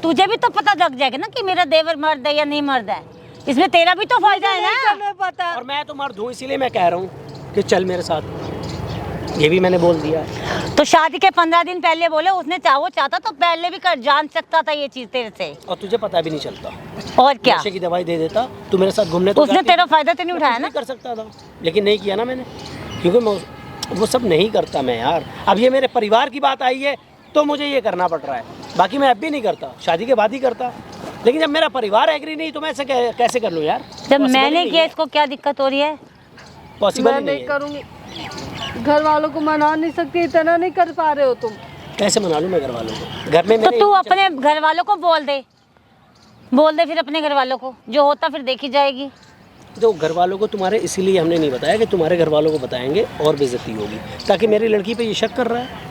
तुझे भी तो पता लग जाएगा ना कि मेरा देवर मर्द है या नहीं मर्द है। इसमें तेरा भी तो फायदा है ना। हमें पता। और मैं तो मर्द हूँ, इसीलिए मैं कह रहा हूँ कि चल मेरे साथ। ये भी मैंने बोल दिया। तो शादी के 15 दिन पहले बोले, उसने वो चाहता तो पहले भी कर जान सकता था ये चीज तेरे से। और तुझे पता भी नहीं चलता। और क्या, नशे की दवाई दे देता, तू मेरे साथ घूमने तो उसने जाती। तेरा फायदा तो नहीं उठाया कुछ ना। नहीं कर सकता था, लेकिन नहीं किया ना मैंने, क्योंकि मैं वो सब नहीं करता मैं यार। अब ये मेरे परिवार की बात आई है तो मुझे ये करना पड़ रहा है, बाकी मैं अब भी नहीं करता, शादी के बाद ही करता। लेकिन जब मेरा परिवार एग्री नहीं तो मैं ऐसे कैसे कर लूँ यार। जब मैंने किया इसको क्या दिक्कत हो रही है? पॉसिबल मैं ही नहीं नहीं है। करूँगी, घर वालों को मना नहीं सकती, इतना नहीं कर पा रहे हो तुम। कैसे मना लूँ मैं घर वालों को? घर में तो मेरे तू अपने घर वालों को बोल दे फिर अपने घर वालों को, जो होता फिर देखी जाएगी। तो घर वालों को तुम्हारे इसीलिए हमने नहीं बताया कि तुम्हारे घर वालों को बताएंगे और बेइज्जती होगी, ताकि मेरी लड़की पे ये शक कर रहा है,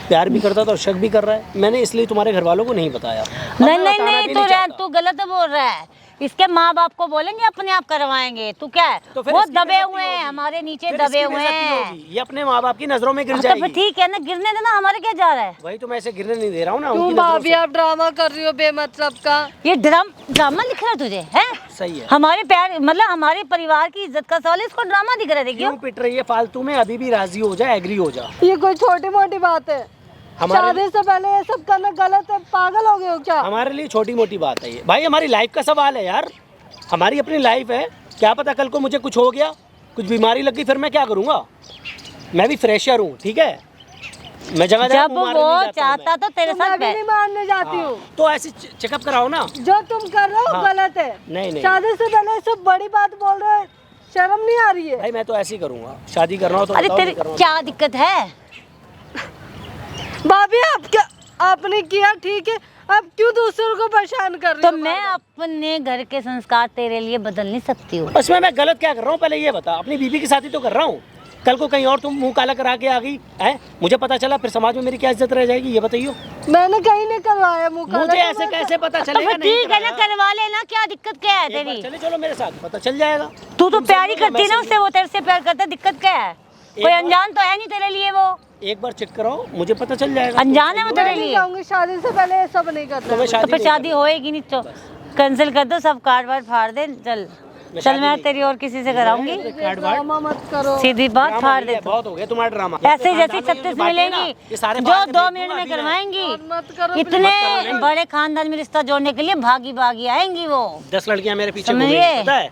प्यार भी करता था और शक भी कर रहा है, मैंने इसलिए तुम्हारे घर वालों को नहीं बताया। नहीं नहीं नहीं, तू गलत बोल रहा है। इसके माँ बाप को बोलेंगे अपने आप करवाएंगे, तू क्या है? तो फिर वो इसकी दबे बेइज्जती हुए हैं, होगी। हमारे नीचे फिर दबे इसकी हुए बेइज्जती हैं। होगी, ये अपने माँ बाप की नजरों में गिर तो फिर जाएगी। ठीक है ना, गिरने देना, हमारे क्या जा रहा है? वही तो मैं ऐसे गिरने नहीं दे रहा हूँ ना क्यों उनकी नजरों भाभी से। आप ड्रामा कर रही हो बेमतलब का? ये ड्रामा लिख रहा है तुझे है? सही है। हमारे प्यार मतलब हमारे परिवार की इज्जत का सवाल है, इसको ड्रामा दिख रहा है। देखियो क्यों पिट रही है फालतू में? अभी भी राजी हो जा, एग्री हो जा। ये कोई छोटी मोटी बात है? हमारे शादी से पहले ये सब करना गलत है, पागल हो गए हो क्या? हमारे लिए छोटी मोटी बात है ये भाई, हमारी लाइफ का सवाल है यार, हमारी अपनी लाइफ है। क्या पता कल को मुझे कुछ हो गया, कुछ बीमारी लग गई, फिर मैं क्या करूँगा? मैं भी फ्रेशर हूँ, ठीक है, मैं जगह जगह जब मुँह मारने वो नहीं जाता हूँ चाहता तो तेरे तो मैं साथ भी नहीं मानने जाती हूँ। तो ऐसे चेकअप कराओ ना। जो तुम कर रहे हो हाँ। गलत है। नहीं नहीं शादी से पहले ये सब बड़ी बात बोल रहे हो, शर्म नहीं आ रही है? भाई मैं तो ऐसे ही करूँगा, शादी करना हो तो अरे बताओ, तेरे नहीं करना हो क्या दिक्कत है? भाभी आप क्या, आपने किया ठीक है, आप क्यों दूसरों को परेशान कर रही तो हो? मैं अपने घर के संस्कार तेरे लिए बदल नहीं सकती हूँ। तो इसमें मैं गलत क्या कर रहा हूँ पहले ये बता। अपनी बीवी के साथ ही तो कर रहा हूँ, कल को कहीं और तुम मुंह काला करा के आ गई है, मुझे पता चला, फिर समाज में मेरी क्या इज्जत रह जाएगी? ये बताइयो। मैंने कहीं नहीं करवाया मुँह काला, मुझे तो ऐसे मैं- कैसे पता तो चलेगा? फिर नहीं ठीक है ना, कराया। करवा लेना, क्या दिक्कत क्या है एक बार तेरी? चले चलो मेरे साथ, पता चल जाएगा। तू तो तुम प्यार ही समझो, करती है ना मैं उससे, वो तेरे से प्यार करता है, दिक्कत क्या है? कोई बार- अनजान तो है नहीं तेरे लिए वो, एक बार चेक कराओ, मुझे पता चल जाएगा। अनजान है वो मैं तेरे नहीं लिए। जाऊंगी, शादी से पहले ये सब नहीं करना। तो मैं तो शादी फिर नहीं शादी होएगी नहीं तो कैंसिल कर दो, सब कार्ड वार्ड फाड़ दे, चल चल शादी मैं नहीं तेरी और किसी से कराऊंगी, कार्ड वार्ड ड्रामा मत करो। सीधी बात ड्रामा फाड़ नहीं दे है, तू। बहुत हो गया तुम्हारा ड्रामा। ऐसे जैसी खानदान में 36 बातें ना, मिलेंगी ये सारे जो बाहर 2 भेज मिनट दूंगा में अभी मैं। करवाएंगी। और मत करो इतने बड़े खानदान में रिश्ता जोड़ने के लिए भागी भागी आएंगी वो। 10 लड़कियां मेरे पीछे समझिए। घूमेंगी, पता है?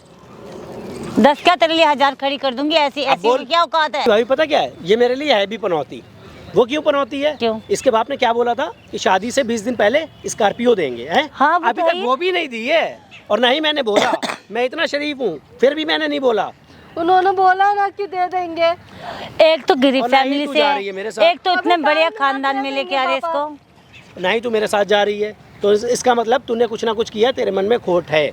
10 क्या तेरे लिए 1000 खड़ी कर दूंगी, ऐसी अब ऐसी बोल। क्या औकात है? भाई पता क्या है, ये मेरे लिए है भी पनौती। वो क्यों पनौती है? क्यों? इसके बाप ने क्या बोला था कि शादी से 20 दिन पहले स्कॉर्पियो देंगे, हैं? हाँ, अभी तक बताइए। वो भी नहीं दी है, और ना ही मैंने बोला। मैं इतना शरीफ हूँ, फिर भी मैंने नहीं बोला। उन्होंने बोला ना कि दे देंगे। एक तो गरीब और ना ही फैमिली तू से जा रही है मेरे साथ। एक तो इतने अभी बड़े टाइम खानदान ना में दे लेके देंगे आ रहे पापा। इसको। ना ही तू मेरे साथ जा रही है, तो इसका मतलब तूने कुछ ना कुछ किया, तेरे मन में खोट है,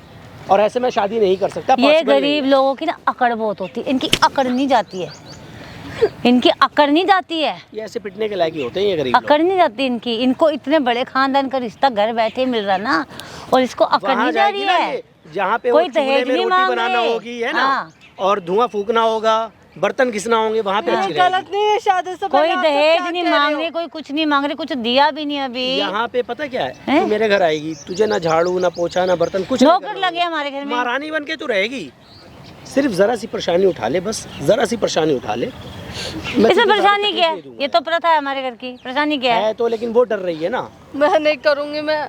और ऐसे मैं शादी नहीं कर सकता। ये possible नहीं गरीब है। लोगों की ना अकड़ बहुत होती है, इनकी अकड़ नहीं जाती है, इनकी अकड़ नहीं जाती है, ये ऐसे पिटने के लायक ही होते हैं ये गरीब लोग। अकड़ नहीं जाती इनकी। इनको इतने बड़े खानदान का रिश्ता घर बैठे मिल रहा ना, और इसको अकड़ वहाँ नहीं जा रही जाएगी ना है। ये, जहाँ पे कोई वो चूल्हे दहेज में नहीं रोटी मांग बनाना रहे। होगी, है ना, हाँ। और धुआं फूकना होगा, बर्तन घिसना होंगे, वहाँ पे अच्छी गलत रहेगी। नहीं है, शादी से कोई पहले आप तो दहेज क्या नहीं कह रहे मांग हो? रहे, कोई कुछ नहीं मांग रहे, कुछ दिया भी नहीं अभी। यहाँ पे पता क्या है, हैं? तू मेरे घर आएगी, तुझे ना झाड़ू ना पोछा ना बर्तन कुछ नहीं नौकर करना लगे हमारे घर होगा। में। महारानी बन के तू रहेगी, सिर्फ जरा सी परेशानी उठा ले, बस जरा सी परेशानी उठा ले। मैं इसमें तुझे परेशानी ज़्यादा क्या है? तकलीफ नहीं दूंगा। ये तो प्रथा है हमारे घर की, परेशानी क्या है? है तो, लेकिन वो डर रही है ना, मैं नहीं करूंगी। मैं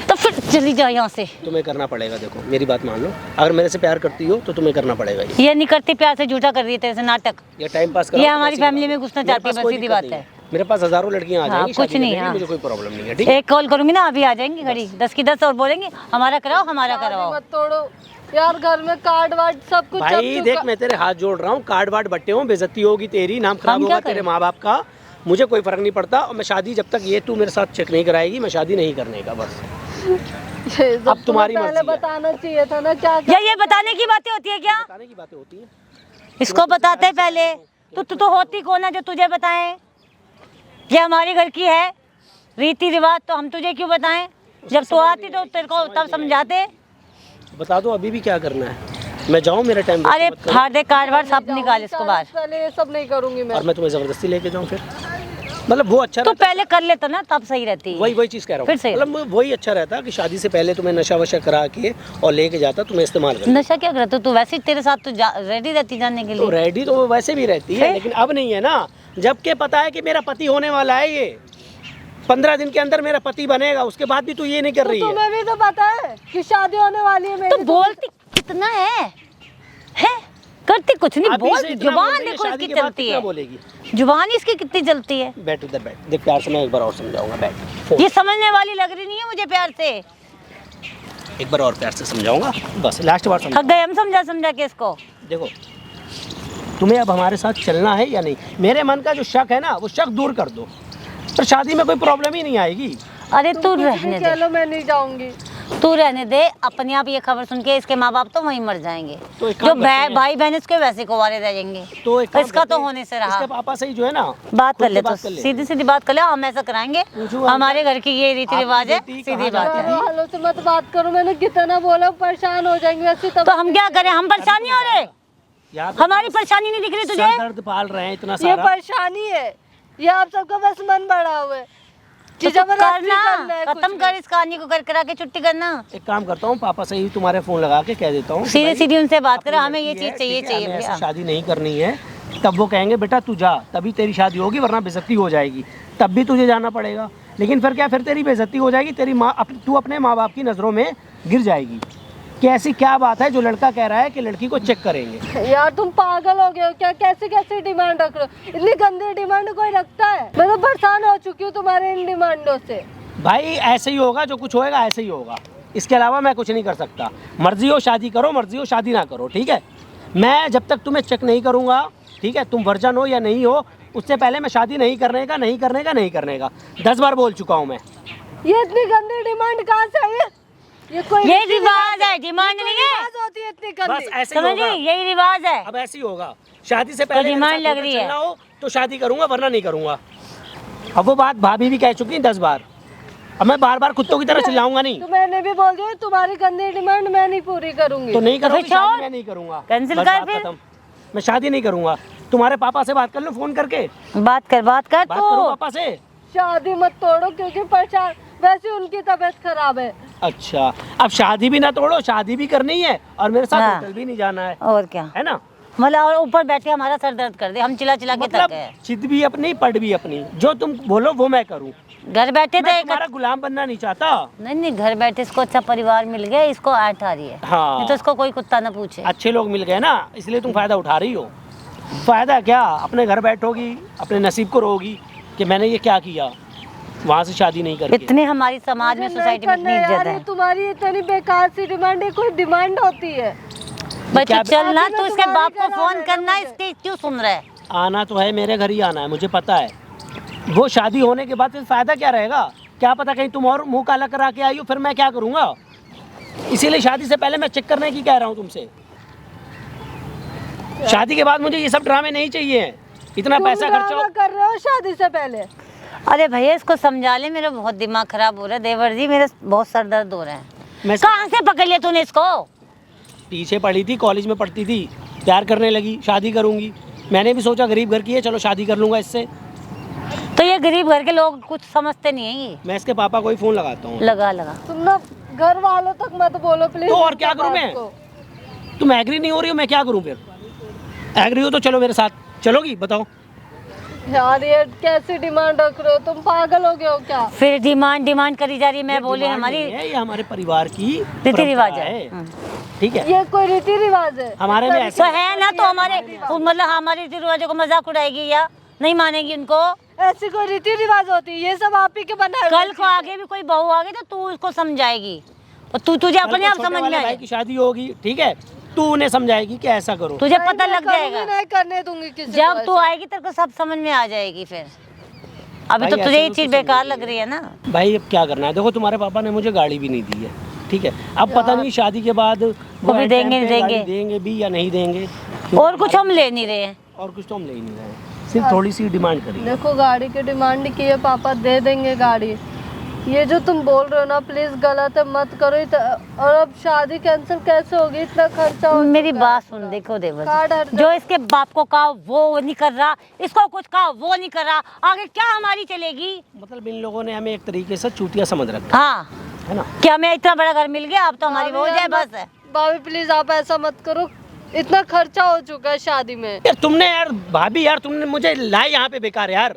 तो फिर चली जाओ यहाँ से। तुम्हें करना पड़ेगा। देखो मेरी बात मान लो, अगर मेरे से प्यार करती हो तो तुम्हें करना पड़ेगा ये नहीं करती, प्यार से झूठा कर रही है तेरे से नाटक। ये टाइम पास ये हमारी फैमिली में घुसना चाहती है, बस सीधी बात है। मेरे पास हजारों लड़कियां आ हाँ, जाएंगी, कुछ शादी नहीं, करने के लिए, हाँ। मुझे कोई प्रॉब्लम नहीं है, ठीक है? एक कॉल करूंगी ना, अभी आ जाएंगी घड़ी 10 की 10 और बोलेंगे हमारा कराओ, हमारा शादी कराओ। मत तोड़ो यार, घर में कार्ड वार्ड सब कुछ भाई चुका- देख, मैं तेरे हाथ जोड़ रहा हूँ, कार्ड वार्ड बट्टे हो, बेइज्जती होगी तेरी, नाम खराब हम होगा क्या तेरे करें? माँ बाप का, मुझे कोई फर्क नहीं पड़ता। और मैं शादी, जब तक ये तू मेरे साथ चेक नहीं कराएगी, मैं शादी नहीं करने का, बस। ये जब अब तुम्हारी तुम्हें मर्जी पहले है। बताना चाहिए था ना, क्या या ये बताने की बातें होती है क्या? बताने की बातें होती हैं। इसको बताते हैं पहले। तू तो होती कौन है जो तुझे बताएं? ये हमारे घर की है रीति रिवाज, तो हम तुझे क्यों बताएं? जब तू आती तो तेरे को तब समझाते। बता दो अभी भी क्या करना है, मैं जाऊँ, मेरा टाइम अरे फाड़ दे कार्ड वार्ड सब निकाल इसको बाहर। पहले ये सब नहीं करूंगी मैं। और मैं तुम्हें जबरदस्ती लेके जाऊँ फिर? मतलब वो अच्छा तो रहता, पहले कर लेता ना, तब सही रहती। वही चीज़ कह रहा फिर हूँ, सही। मतलब वही अच्छा रहता कि शादी से पहले तुम्हें नशा वशा करा के और लेके जाता, तुम्हें इस्तेमाल कर। नशा क्या करता तू? वैसे ही तेरे साथ तो रेडी रहती जाने के तो लिए। रेडी तो वो वैसे भी रहती है, फिर? लेकिन अब नहीं है ना, जबकि पता है कि मेरा पति होने वाला है ये। 15 दिन के अंदर मेरा पति बनेगा, उसके बाद भी तू ये नहीं कर रही है। तुम्हें भी तो पता है कि शादी होने वाली है मेरी। तो बोलती कितना है करती कुछ नहीं, अभी बोल से इतना जुबान बोल रही है, देखो शादी इसकी के बाद चलती कितना है, बोलेगी? जुबान इसकी कितनी चलती है। बैठ उधर बैठ, देख प्यार से मैं एक बार और समझाऊंगा, बैठ। ये समझने वाली लग रही नहीं है मुझे प्यार से। एक बार और प्यार से समझाऊंगा, बस लास्ट बार समझा। थक गए हम समझा समझा के इसको। देखो तुम्हें अब हमारे साथ चलना है या नहीं, मेरे मन का जो शक है ना वो शक दूर कर दो, तो शादी में कोई प्रॉब्लम ही नहीं आएगी। अरे तू रहने कह दे, लो, मैं नहीं जाऊंगी। तू रहने दे। अपने आप ये खबर सुन के इसके माँ बाप तो वहीं मर जाएंगे, तो एक काम जो करते हैं। भाई बहन इसके वैसे कुंवारे रह जाएंगे। तो एक काम इसका करते तो हैं, होने से रहा। इसके पापा से ही जो है ना बात खुद कर से ले, तो बात कर ले। सीधी सीधी बात कर ले। हम ऐसा कराएंगे, पूछो हमारे घर की ये रीति रिवाज है, बेटी सीधी कहाँ बात जाती है। थी? वालों से मत बात करो, मैंने कितना बोला, परेशान हो जाएंगे वैसे। तो हम क्या करें, हम परेशान नहीं हो रहे? यहाँ पे हमारी परेशानी नहीं दिख रही तुझे? सर दर्द पाल रहे हैं इतना ये सारा। परेशानी है, ये आप सबका बस मन बढ़ा हुआ है कि तो तू जबरदस्ती करना, करना है कुछ खत्म भी। कर इस कहानी को, कर करा के छुट्टी करना। एक काम करता हूँ, पापा से ही तुम्हारे फोन लगा के कह देता हूँ कि सीधी भाई, सीधी उनसे बात करें, अपनी हमें ये लड़की चीज है, चाहिए ठीक है, हमें चाहिए ऐसे भैया। शादी नहीं करनी है। तब वो कहेंगे बेटा तू जा, तभी तेरी शादी होगी, वरना बेइज्जती हो जाएगी, तब भी तुझे जाना पड़ेगा। लेकिन फिर क्या, फिर तेरी बेइज्जती हो जाएगी, तेरी माँ तू अपने माँ बाप की नज़रों में गिर जाएगी कि ऐसी क्या बात है जो लड़का कह रहा है कि लड़की को चेक करेंगे। यार तुम पागल हो गए हो क्या? कैसे कैसे डिमांड रख रहे हो? इतनी गंदी डिमांड कोई रखता है? मैं तो परेशान हो चुकी हूँ तुम्हारे इन डिमांडों से। भाई ऐसे ही होगा, जो कुछ होएगा ऐसे ही होगा, इसके अलावा मैं कुछ नहीं कर सकता। मर्जी हो शादी करो, मर्जी हो शादी ना करो, ठीक है। मैं जब तक तुम्हें चेक नहीं करूँगा, ठीक है, तुम वर्जन हो या नहीं हो, उससे पहले मैं शादी नहीं करने का 10 बार बोल चुका हूँ मैं। ये इतनी गंदी डिमांड कहाँ से आई है? ये कोई ये रिवाज है, डिमांड नहीं है। रिवाज होती है इतनी बस गंदी। ऐसे ही समझी, होगा, यही रिवाज है। अब ऐसे ही होगा। शादी से पहले डिमांड मेरे साथ लग रही चलना है। हो तो शादी करूँगा, वरना नहीं करूँगा। अब वो बात भाभी भी कह चुकी 10 बार, अब मैं बार बार कुत्तों की तरह चिल्लाऊंगा नहीं। तो मैंने भी बोल दिया तुम्हारी गंदी डिमांड मैं नहीं पूरी करूंगी। तो नहीं करोगी फिर शादी, छोड़। मैं नहीं करूँगा, कैंसिल बस कर बात फिर। खत्म। मैं शादी नहीं करूँगा। तुम्हारे पापा से बात कर लो फोन करके, बात कर बात करो तू। पापा से। शादी मत तोड़ो क्योंकि परेशान, वैसे उनकी तबीयत खराब है। अच्छा, अब शादी भी ना तोड़ो, शादी भी करनी है और मेरे साथ हाँ। होटल भी नहीं जाना है और क्या, ना। मतलब और ऊपर बैठे हमारा सर दर्द कर दे, हम चिल्ला चिल्ला के थक मतलब गए। जिद भी अपनी, पढ़ भी अपनी, जो तुम बोलो वो मैं करूँ। घर बैठे मैं थे तुम्हारा गुलाम बनना नहीं चाहता। नहीं नहीं, घर बैठे इसको अच्छा परिवार मिल गया, इसको ऐठ आ रही है। हाँ। नहीं तो इसको कोई कुत्ता ना पूछे। अच्छे लोग मिल गए ना, इसलिए तुम फायदा उठा रही हो। फायदा क्या, अपने घर बैठोगी, अपने नसीब को रोगी कि मैंने ये क्या किया, वहाँ से शादी नहीं करके। इतनी हमारी समाज में, मुझे सोसाइटी नहीं में करना इतनी इज्जत यार, ये है। तुम्हारी इतनी बेकार सी डिमांड है, कोई डिमांड होती है? भाई तू क्या- चलना, आगे तू मैं इसके तुम्हारे बाप को घर आ फोन जाना करना, मुझे। इसके क्यों सुन रहा है? आना तो है, मेरे घर ही आना है, मुझे पता है। वो शादी होने के बाद फिर फायदा क्या रहेगा? क्या पता कहीं तुम और मुंह काला करा के आई हो, फिर मैं क्या करूँगा? इसीलिए शादी से पहले मैं चेक करने की कह रहा हूँ तुमसे। शादी के बाद मुझे ये सब ड्रामे नहीं चाहिए, इतना तुम पैसा खर्चा ड्रामा कर रहे हो शादी से पहले। अरे भैया इसको समझा ले, मेरा बहुत दिमाग खराब हो रहा है। देवर जी मेरा बहुत सर दर्द हो रहा है। मैं कहाँ से पकड़ लिया तूने इसको? पीछे पड़ी थी, कॉलेज में पढ़ती थी, प्यार करने लगी, शादी करूँगी। मैंने भी सोचा गरीब घर की है, चलो शादी कर लूँगा इससे। तो ये गरीब घर के लोग कुछ समझते नहीं है। ये मैं इसके पापा को ही फ़ोन लगाता हूँ। लगा लगा तुम ना घर वालों तक मत बोलो प्लीज। तो और क्या करूं मैं? तुम एग्री नहीं हो रही हो, मैं क्या करूं फिर? एग्री हो तो चलो मेरे साथ, चलोगी? बताओ। यार ये कैसी डिमांड रख रहे हो तुम? पागल हो गए हो क्या? फिर डिमांड करी जा रही है। मैं ये बोली डिमांड हमारी नहीं है, ये हमारे परिवार की रीति रिवाज परंपरा है। ठीक है, ये कोई रीति रिवाज है? हमारे में तो ऐसे है ना, तो हमारे मतलब हमारे रीति रिवाजों को मजाक उड़ाएगी या नहीं मानेगी उनको? ऐसी कोई रीति रिवाज होती है? ये सब आप ही के बनाए हुए कल को आगे भी कोई बहू आ गई तो तू उसको समझाएगी, और तुझे कल अपने को आप छोटे समझ में वाले आ भाई जाए, की शादी होगी, ठीक है, तू उन्हें समझाएगी कि ऐसा करो। तुझे नहीं, पता मैं लग करूंगी जाएगा। नहीं करने दूंगी किसी जब को तू ऐसा। आएगी तेरे को सब समझ में आ जाएगी। फिर अभी भाई तो तुझे ऐसे ये तो चीज तू बेकार समझेगी। लग रही है ना। भाई अब क्या करना है, देखो तुम्हारे पापा ने मुझे गाड़ी भी नहीं दी है, ठीक है। अब पता नहीं शादी के बाद वो भी एंड देंगे, टाइम पे देंगे। गाड़ी देंगे भी या नहीं देंगे। और कुछ हम ले नहीं रहे हैं। और कुछ तो हम ले ही नहीं रहे हैं, सिर्फ थोड़ी सी डिमांड करी है। देखो गाड़ी की डिमांड की है, पापा दे देंगे गाड़ी। ये जो तुम बोल रहे हो ना प्लीज गलत है, मत करो। और अब शादी कैंसिल कैसे होगी? इतना खर्चा हो मेरी चुका है। बात सुन, देखो देवर कार्ड जी, हट जो इसके बाप को कहा वो नहीं कर रहा, इसको कुछ कहा वो नहीं कर रहा, आगे क्या हमारी चलेगी? मतलब इन लोगों ने हमें एक तरीके से चूतिया समझ रखा हाँ, है ना। क्या मैं इतना बड़ा घर मिल गया अब तो हमारी वो हो जाए बस है। भाभी प्लीज आप ऐसा मत करो, इतना खर्चा हो चुका है शादी में। यार तुमने, यार भाभी, यार तुमने मुझे लाए यहाँ पे बेकार यार।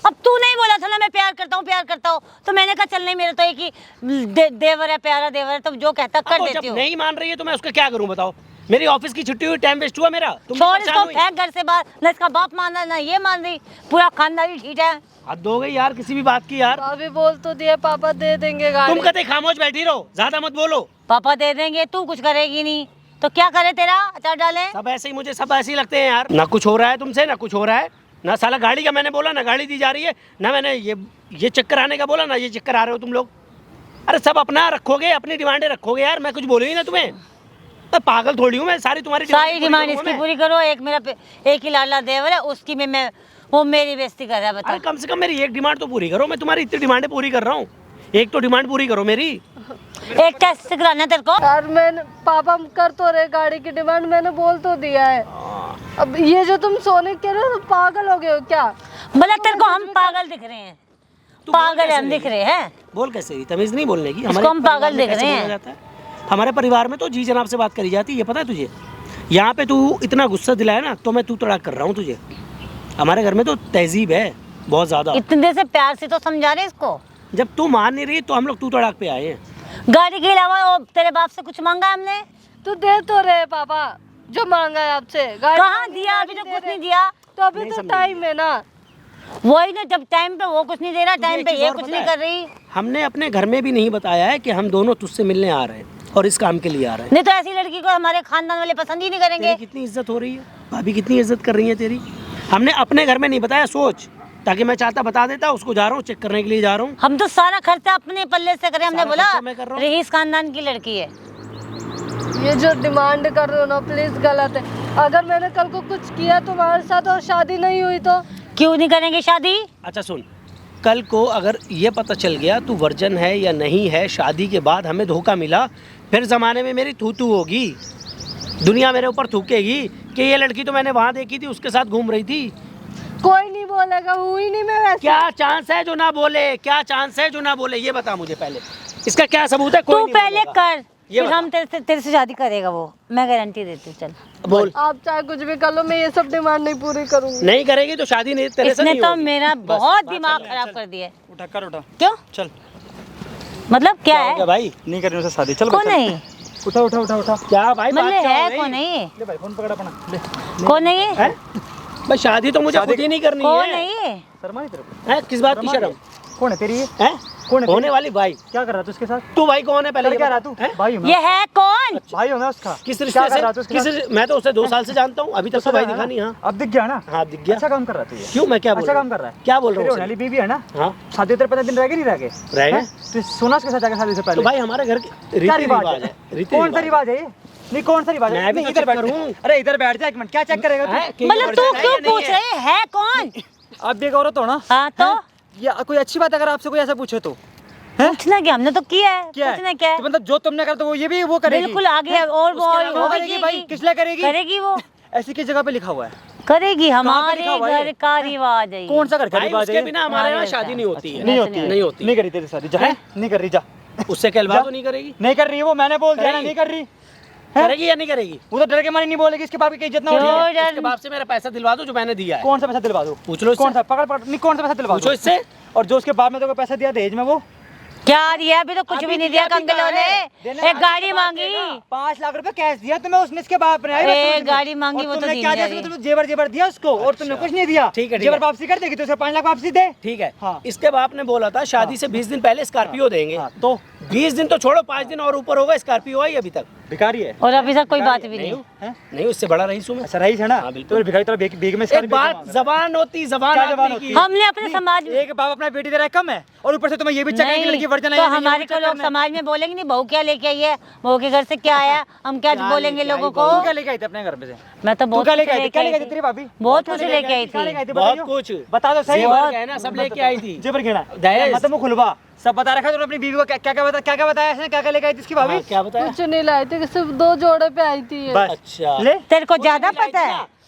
अब तू नहीं बोला था ना मैं प्यार करता हूँ, तो मैंने कहा चल नहीं, मेरा तो एक ही देवर है, प्यारा देवर है, तो जो कहता कर अब वो देती जब हूँ। नहीं मान रही है तो मैं उसका क्या करूं बताओ? मेरी ऑफिस की छुट्टी हुई, टाइम वेस्ट हुआ मेरा। तुम छोड़ परेशान इसको, हुई। फेंक घर से बाहर, ना इसका बाप मान रहा ना ये मान रही, पूरा खानदानी ठीक है। हद हो गई यार किसी भी बात की यार। भाभी बोल तो दिया पापा दे देंगे गाड़ी। तुम कभी खामोश बैठी रहो, ज्यादा मत बोलो। पापा दे देंगे, तू कुछ करेगी नहीं तो क्या करे, तेरा अचार डाले। सब ऐसे ही, मुझे सब ऐसे ही लगते हैं यार। ना कुछ हो रहा है तुमसे, ना कुछ हो रहा है, ना साला गाड़ी का मैंने बोला ना गाड़ी दी जा रही है, ना मैंने ये चक्कर आने का बोला ना ये चक्कर आ रहे हो तुम लोग। अरे सब अपना रखोगे, अपनी डिमांडें रखोगे यार, मैं कुछ बोलूंगी ना तुम्हें। मैं पागल थोड़ी हूँ, मैं सारी तुम्हारी सारी डिमांड पूरी इसकी करूंगा पूरी करो। एक ही लाडला देवर है, उसकी में मैं वो मेरी बेइज्जती कर रहा है, बता। अरे कम से कम मेरी एक डिमांड तो पूरी करो। मैं तुम्हारी इतनी डिमांडें पूरी कर रहा हूँ, एक तो डिमांड पूरी करो मेरी। एक टेस्ट कराना तेरे को। यार मैंने पापा कर तो रहे गाड़ी की डिमांड, मैंने बोल तो दिया है। अब ये जो तुम सोने कह रहे हो तो पागल हो गए हो क्या? मतलब तेरे को हम पागल दिख रहे हैं? तू बोल पागल कैसे हम दिख रहे हैं? बोल कैसे रही? तमीज नहीं बोलने की। इसको हम परिवार पागल में दिख कैसे रहे बोला हैं? जाता है? हमारे परिवार में तो जी जनाब से बात करी जाती है, ये पता है तुझे? यहाँ पे तू इतना गुस्सा दिलाया ना तो मैं तू तड़ाक कर रहा हूँ तुझे। हमारे घर में तो तहजीब है बहुत ज्यादा। इतने देर से प्यार से तो समझा रहे इसको। जब तू मान नहीं रही तो हम लोग तू तड़ाक पे आए हैं। गाड़ी के अलावा और तेरे बाप से कुछ मांगा हमने? तो दे तो रहे पापा जो मांगा है आपसे। गाड़ी कहाँ दिया? अभी तो कुछ नहीं दिया। तो अभी तो टाइम है ना। वही ना, जब टाइम पे वो कुछ नहीं दे रहा, टाइम एक पे चीज़ ये और कुछ पता नहीं है? कर रही। हमने अपने घर में भी नहीं बताया है कि हम दोनों तुझसे मिलने आ रहे हैं और इस काम के लिए आ रहे हैं। नहीं तो ऐसी लड़की को हमारे खानदान वाले पसंद ही नहीं करेंगे। तेरी कितनी इज्जत हो रही है, भाभी कितनी इज्जत कर रही है तेरी। हमने अपने घर में नहीं बताया, सोच, ताकि मैं चाहता बता देता। उसको जा रहा हूँ चेक करने के लिए जा रहा हूँ। हम तो सारा खर्चा अपने पल्ले से करें। हमने सारा बोला खर्चा मैं कर रहा हूँ। रईस खानदान की लड़की है। ये जो डिमांड कर रहे हो ना प्लीज गलत है। अगर मैंने कल को कुछ किया तुम्हारे साथ और शादी नहीं हुई तो? क्यों नहीं करेंगे शादी? अच्छा सुन, कल को अगर ये पता चल गया तू वर्जन है या नहीं है, शादी के बाद हमें धोखा मिला, फिर ज़माने में मेरी थू थू होगी, दुनिया मेरे ऊपर थूकेगी कि ये लड़की तो मैंने वहाँ देखी थी, उसके साथ घूम रही थी। कोई नहीं बोलेगा, हुई नहीं मैं वैसे। क्या चांस है जो ना बोले? क्या चांस है जो ना बोले? ये बता मुझे पहले, इसका क्या सबूत है? कोई तू नहीं पहले बोलेगा। कर, ये फिर बता। हम तेरे से शादी करेगा वो, मैं गारंटी देती हूँ। चल बोल। आप चाहे कुछ भी कर लो, मैं ये सब डिमांड नहीं पूरी करूंगी। नहीं करेगी तो शादी नहीं तेरे से इसने नहीं तो होगी। मेरा बस, बहुत बात दिमाग चल खराब चल। कर दिया है। उठा कर उठा क्यों? चल। मतलब क्या क्या हो गया है? भाई? नहीं करनी उससे शादी। चल कौन चल। नहीं? उठा उठा उठा उठा। क्या भाई बात मतलब क्या हो है गई? कौन नहीं? ले भाई फोन पकड़ अपना ले। कौन नहीं है? हैं? भाई शादी तो मुझे शादी- खुद ही नहीं करनी कौन है। नहीं है? शर्मा नहीं तेरे को? हैं? किस बात की शर्म कौन है तेरी ये? है? कौन है तेरी? होने वाली भाई। क्या कर रहा तू उसके साथ? तू भाई कौन है पहले कर ये क्या बता। रहा तू? हैं? भाई हूँ मैं। ये है कौन? भाई हूँ मैं उसका। किस क्या रिश्ते कर रहा तू से? उसके साथ? मैं तो उसे 2 साल से जानता हूँ, अभी तक तो भाई दिखा नहीं। हाँ अब दिख गया ना? हाँ दिख गया। अच्छा काम कर रहा तू ये। क्यों? मैं क्या बोल अच्छा रहा काम हूँ? कर रहा है। क्या बोल रहा तेरी हूँ होने उसे? वाली बीवी है ना? हाँ शादी तेरे 15 दिन रह गए नहीं रह गए? रह गए। हैं? तू सोना उसके साथ जाकर शादी से तो पहले? भाई हमारे घर के क्या रीति रिवाज रिवाज है? है। रीति कौन सा रिवाज रिवाज है ये? नहीं कौन सा रिवाज है? मैं भी नहीं, तो इधर चेक बैठ। करूँ। अरे इधर बैठ जा एक मिनट। क्या चेक करेगा है? तू? कि ये मतलब तू वर्जन है क्यों या नहीं पूछ है? रहे है कौन? आप भी एक औरत हो ना? हाँ तो या कोई अच्छी बात अगर आपसे कोई ऐसा पूछे तो? हैं? पूछना क्या, हमने तो किया है। क्या पूछना है? क्या तो है? मतलब जो तुमने करा तो वो ये भी वो करेगी? बिल्कुल आगे है, और वो उसके अलावा वो भी करेगी भाई? किस लिए करेगी? करेगी वो, ऐसी किस जगह पे लिखा हुआ है? करेगी। हमारे लिखा हुआ है? घर का रिवाज है ये। कौन सा घर का भाई रिवाज है उसके ये? बिना हमारे यहाँ नहीं शादी नहीं होती है। नहीं होती नहीं होती। नहीं करी तेरी शादी। जा हैं? नहीं कर रही जा। उससे कहलवा तो नहीं करेगी? नहीं कर रही है वो, मैंने बोल दिया ना, करेगी। नहीं कर रही। करेगी या नहीं करेगी? वो तो डर के मारे नहीं बोलेगी, इसके बाप की इज्जत ना क्यों उठी है। उसके बाप से मेरा पैसा दिलवा दो जो मैंने दिया है। कौन सा पैसा दिलवा दो? पूछ लो इससे। कौन सा? पकड़ पकड़। नहीं कौन सा पैसा दिलवा पूछो दो? इससे। और जो उसके बाप ने तो पैसा दिया दहेज में वो क्या दिया? अभी तो कुछ भी नहीं दिया दिया भी कंगलों कहाँ है? ने। एक गाड़ी मांगी। 5 लाख रुपए कैश दिया तुम्हें उसने, इसके बाप ने। अरे गाड़ी मांगी, वो तो तुमने दी क्या नहीं दिया? अभी। तुमने जेवर जेवर दिया उसको और तुमने कुछ नहीं दिया। ठीक है, ठीक जेवर है। वापसी कर देगी तो उसे 5 लाख वापसी दे। ठीक है। हाँ। इसके बाप ने बोला था शादी से 20 दिन पहले स्कॉर्पियो देंगे। हाँ, तो 20 दिन तो छोड़ो, 5 दिन और ऊपर होगा, स्कॉर्पियो आई अभी तक भिखारी है। और अभी तक कोई बात भी नहीं नहीं। हूँ। हैं? नहीं, उससे बड़ा रईस हूँ मैं। अच्छा रईस है ना? हाँ, बिल्कुल। तो भिखारी तो भीख में एक बात जबान होती, जबान क्या जबान आदमी होती की। है? हमने अपने समाज में एक बाप अपना बेटी दे रहा है कम है और ऊपर से तुम्हें ये भी चेक करने की लड़की वर्जन तो हमारे को लोग समाज में बोलेंगे नहीं, बहू क्या लेके आई है, बहू के घर से क्या आया, हम क्या बोलेंगे लोगों को? तू क्या लेके आई थी अपने घर में से? मैं तो तू बहुत क्या कुछ लेके आई थी? क्या लेके आई थी थी। तेरी भाभी? बहुत कुछ लेके आई क्या लेके आई थी। थी? बहुत बताइयो। कुछ। बता दो सही। जेवर गहना सब लेके आई थी। जेवर घेरा दहेज। मतलब खुलवा सब बता रखा है तूने अपनी बीवी को। क्या क्या बताया इसने? क्या क्या लेके आई थी इसकी भाभी? हाँ, क्या बताया? कुछ नहीं लाई थी, सिर्फ 2 जोड़े पे आई थी ये। बस अच्छा ले। तेरे को कुछ ज्यादा नहीं लाई पता थी है? ना।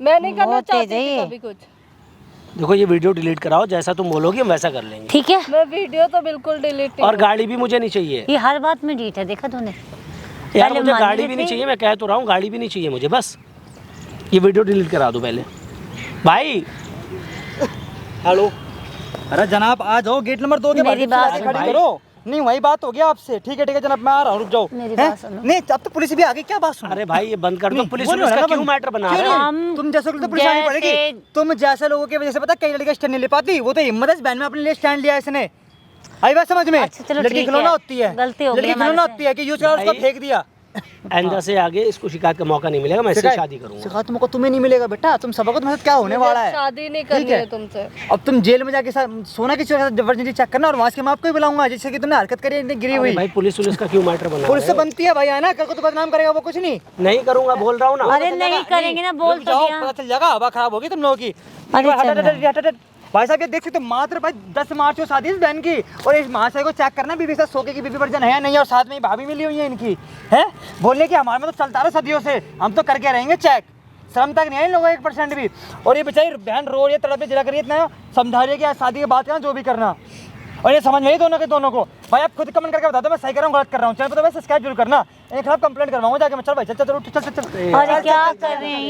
मैं नहीं करना बहुत तेज चाहती है थी ये। कभी कुछ। देखो ये वीडियो डिलीट कराओ, जैसा तुम बोलोगे हम वैसा कर लेंगे। ठीक है, मैं वीडियो तो बिल्कुल डिलीट और गाड़ी भी मुझे नहीं चाहिए ये हर बात में डीट है, देखा तूने। यार, पहले मुझे मान गाड़ी लिए भी नहीं थे। चाहिए, मैं कह तो रहा हूँ गाड़ी भी नहीं चाहिए मुझे, बस ये वीडियो डिलीट करा दो पहले भाई। हेलो, अरे जनाब आ जाओ, गेट नंबर 2 के बाहर मेरी बात खड़ी सुनो भाई। करो। नहीं वही बात हो गया आपसे। ठीक है जनाब, मैं आ रहा हूँ, रुक जाओ। मेरी हैं? बात सुनो। नहीं अब तो पुलिस भी आ गई, क्या बात सुनो। अरे भाई ये बंद कर दो, नहीं, पुलिस वो नहीं का होना क्यों बंद। मैटर बना क्यों रहे हो? हम तुम जैसे लोग तो पुलिस आनी पड़ेगी। जैसे- तुम जैसे लोगों की वजह से पता कई लड़कियां स्टैंड नहीं ले पाती। वो तो हिम्मत है इस बहन में अपने लिए स्टैंड लिया इसने। आई बात समझ में? अच्छा, चलो लड़की ठीक खिलौना है। होती है, गलती हो गई लड़की हमारे खिलौना से। होती है कि यूज करा उसको भाई- फेंक दिया। आइंदा से आगे इसको शिकायत का मौका नहीं मिलेगा, मैं इससे शादी करूंगा। शिकायत मौका तुम्हें नहीं मिलेगा बेटा, तुम सबको तुम्हारे साथ क्या होने वाला है। शादी नहीं ठीक करनी है। है तुमसे। अब तुम जेल में जाके सोना किसी के साथ जबरदस्ती चेक करना, और वहां से मैं आपको ही बुलाऊंगा जिससे कि तुमने हरकत करी, इतनी गिरी अरे हुई। भाई पुलिस का क्यों मैटर बना पुलिस रहे से हो? बनती है भाई, है ना, कल को तो बदनाम करेगा वो, कुछ नहीं। नहीं करूंगा, बोल रहा हूँ ना। अरे नहीं करेंगे ना, बोल रुक तो जाओ, दिया। पता चल जाएगा, हवा खराब होगी तुम लोगों की। अरे हट, चल हट, हट, हट, हट। भाई साहब ये देख सकते हो, मात्र भाई 10 मार्च को शादी है इस बहन की, और इस महाशय को चेक करना बीबी से सोके की बीबी वर्जन है नहीं, और साथ में ही भाभी मिली हुई है इनकी। है बोलने की हमारे में तो चलता रहा सदियों से, हम तो करके रहेंगे चेक। शर्म तक नहीं है इन लोगों को 1% भी। और ये बेचारी बहन रो रही है, तड़प जला करिए, इतना समझा रही है कि शादी की बात करना जो भी करना, और ये समझ में ही दोनों के दोनों को। भाई आप खुद कमेंट करके बता दो मैं सही कर रहा हूँ गलत कर रहा हूँ। चैनल पर तो सब्सक्राइब जरूर करना, एक खिलाफ कंप्लेंट करवाऊंगा जाके मैं। चल भाई चल चल चल चल चल चल। अरे क्या कर रहे हैं?